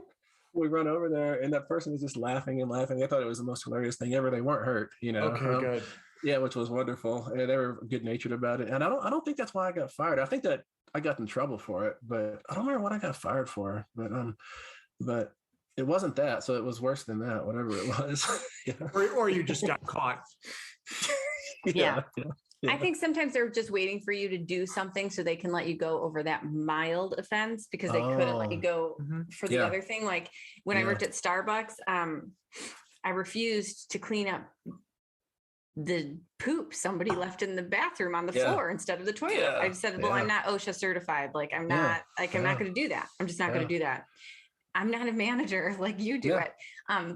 We run over there and that person is just laughing and laughing. I thought it was the most hilarious thing ever. They weren't hurt, you know. Okay, good. Yeah, which was wonderful. And they were good natured about it. And I don't think that's why I got fired. I think that I got in trouble for it, but I don't remember what I got fired for. But it wasn't that. So it was worse than that, whatever it was. Yeah. Or you just got caught. Yeah. I think sometimes they're just waiting for you to do something so they can let you go over that mild offense, because they couldn't let you go for the other thing. Like when I worked at Starbucks, I refused to clean up the poop somebody left in the bathroom on the floor instead of the toilet. I just said, well, I'm not OSHA certified. Like I'm not going to do that. I'm just not going to do that. I'm not a manager like you do it.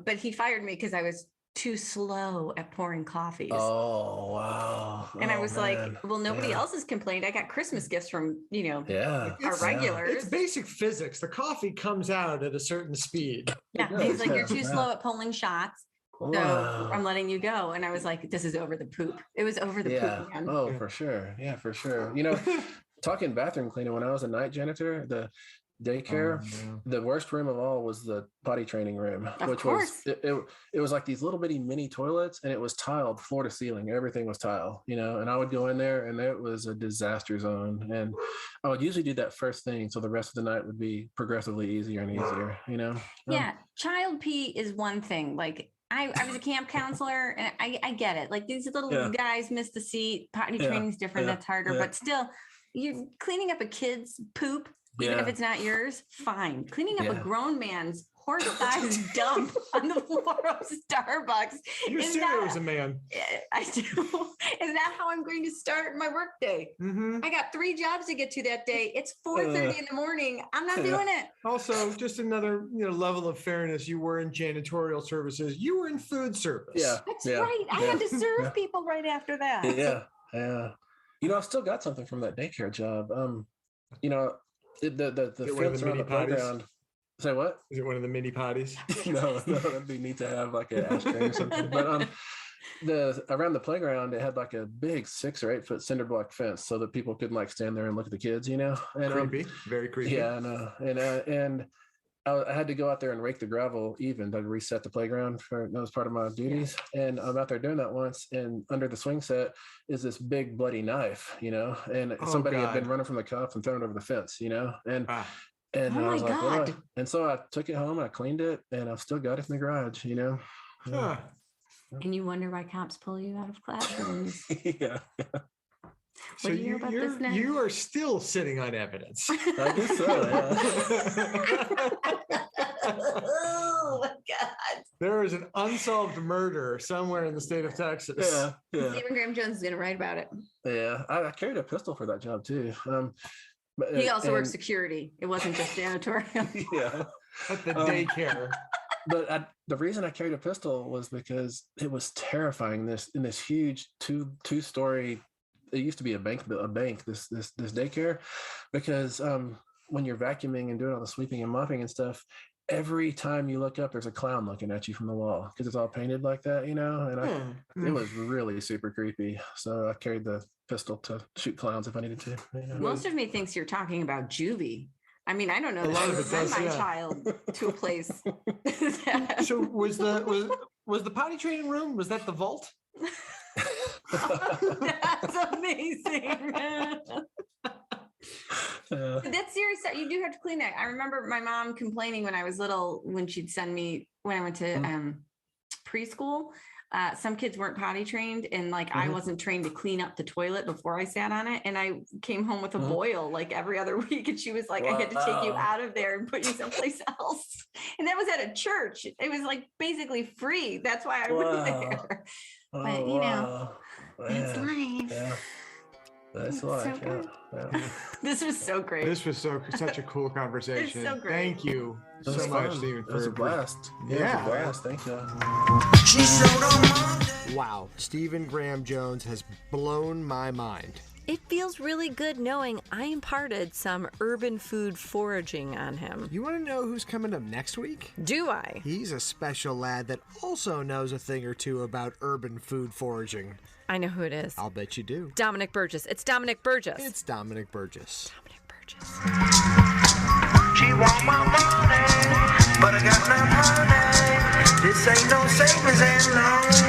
But he fired me because I was too slow at pouring coffees. Oh, wow. And I was like, well, nobody else has complained. I got Christmas gifts from, our regulars. It's basic physics. The coffee comes out at a certain speed. Yeah. He's like, you're too slow at pulling shots. So I'm letting you go. And I was like, this is over the poop. It was over the poop again. Oh, for sure. Yeah, for sure. You know, talking bathroom cleaning, when I was a night janitor, the daycare, the worst room of all was the potty training room, was it was like these little bitty mini toilets, and it was tiled floor to ceiling. Everything was tile, you know, and I would go in there and it was a disaster zone. And I would usually do that first thing, so the rest of the night would be progressively easier and easier, you know. Child pee is one thing. Like I was a camp counselor, and I get it. Like these little guys miss the seat. Potty training is different. That's harder, but still, you're cleaning up a kid's poop. Even if it's not yours, fine. Cleaning up a grown man's horse-sized dump on the floor of Starbucks. You assume it was a man. I do. Is that how I'm going to start my work day? I got 3 jobs to get to that day. It's 4:30 in the morning. I'm not doing it. Also, just another level of fairness. You were in janitorial services. You were in food service. Yeah, that's right. I had to serve people right after that. Yeah. You know, I've still got something from that daycare job. You know, the fence around the playground. Say what? Is it one of the mini potties? No, that'd be neat to have like an ashtray or something. But around the playground, it had like a big 6 or 8 foot cinder block fence so that people couldn't like stand there and look at the kids, you know. And creepy, very creepy. Yeah, I know. And I had to go out there and rake the gravel even to reset the playground. That was part of my duties. And I'm out there doing that once, and under the swing set is this big bloody knife, you know, and somebody had been running from the cops and thrown it over the fence, you know, and I was like, what? And so I took it home, I cleaned it, and I've still got it in the garage, you know. Huh. And you wonder why cops pull you out of classrooms. Yeah. So what do you know about this now? You are still sitting on evidence. I guess so, Oh my God. There is an unsolved murder somewhere in the state of Texas. Yeah. Stephen Graham Jones is going to write about it. Yeah. I carried a pistol for that job too. But he also worked security. It wasn't just janitorial. Yeah. At the daycare. But the reason I carried a pistol was because it was terrifying. In this huge two-story, it used to be a bank, this daycare, because when you're vacuuming and doing all the sweeping and mopping and stuff, every time you look up, there's a clown looking at you from the wall because it's all painted like that, you know. And it was really super creepy. So I carried the pistol to shoot clowns if I needed to. You know? Most of me thinks you're talking about juvie. I mean, I don't know. A lot of it Send does, my yeah. child to a place. So was the potty training room? Was that the vault? That's amazing. That's serious. You do have to clean that. I remember my mom complaining when I was little, when she'd send me, when I went to preschool, some kids weren't potty trained, and like I wasn't trained to clean up the toilet before I sat on it. And I came home with a boil like every other week. And she was like, I had to take you out of there and put you someplace else. And that was at a church. It was like basically free. That's why I went there. But you know, it's life. Yeah. That's life. So yeah. This was so great. This was such a cool conversation. It's so great. Thank you It was so much, fun. Stephen. It was a blast. Yeah, it was a blast. Thank you. Wow, Stephen Graham Jones has blown my mind. It feels really good knowing I imparted some urban food foraging on him. You want to know who's coming up next week? Do I? He's a special lad that also knows a thing or two about urban food foraging. I know who it is. I'll bet you do. Dominic Burgess. It's Dominic Burgess. It's Dominic Burgess. Dominic Burgess. She want my money, but I got no money. This ain't no savings and loan.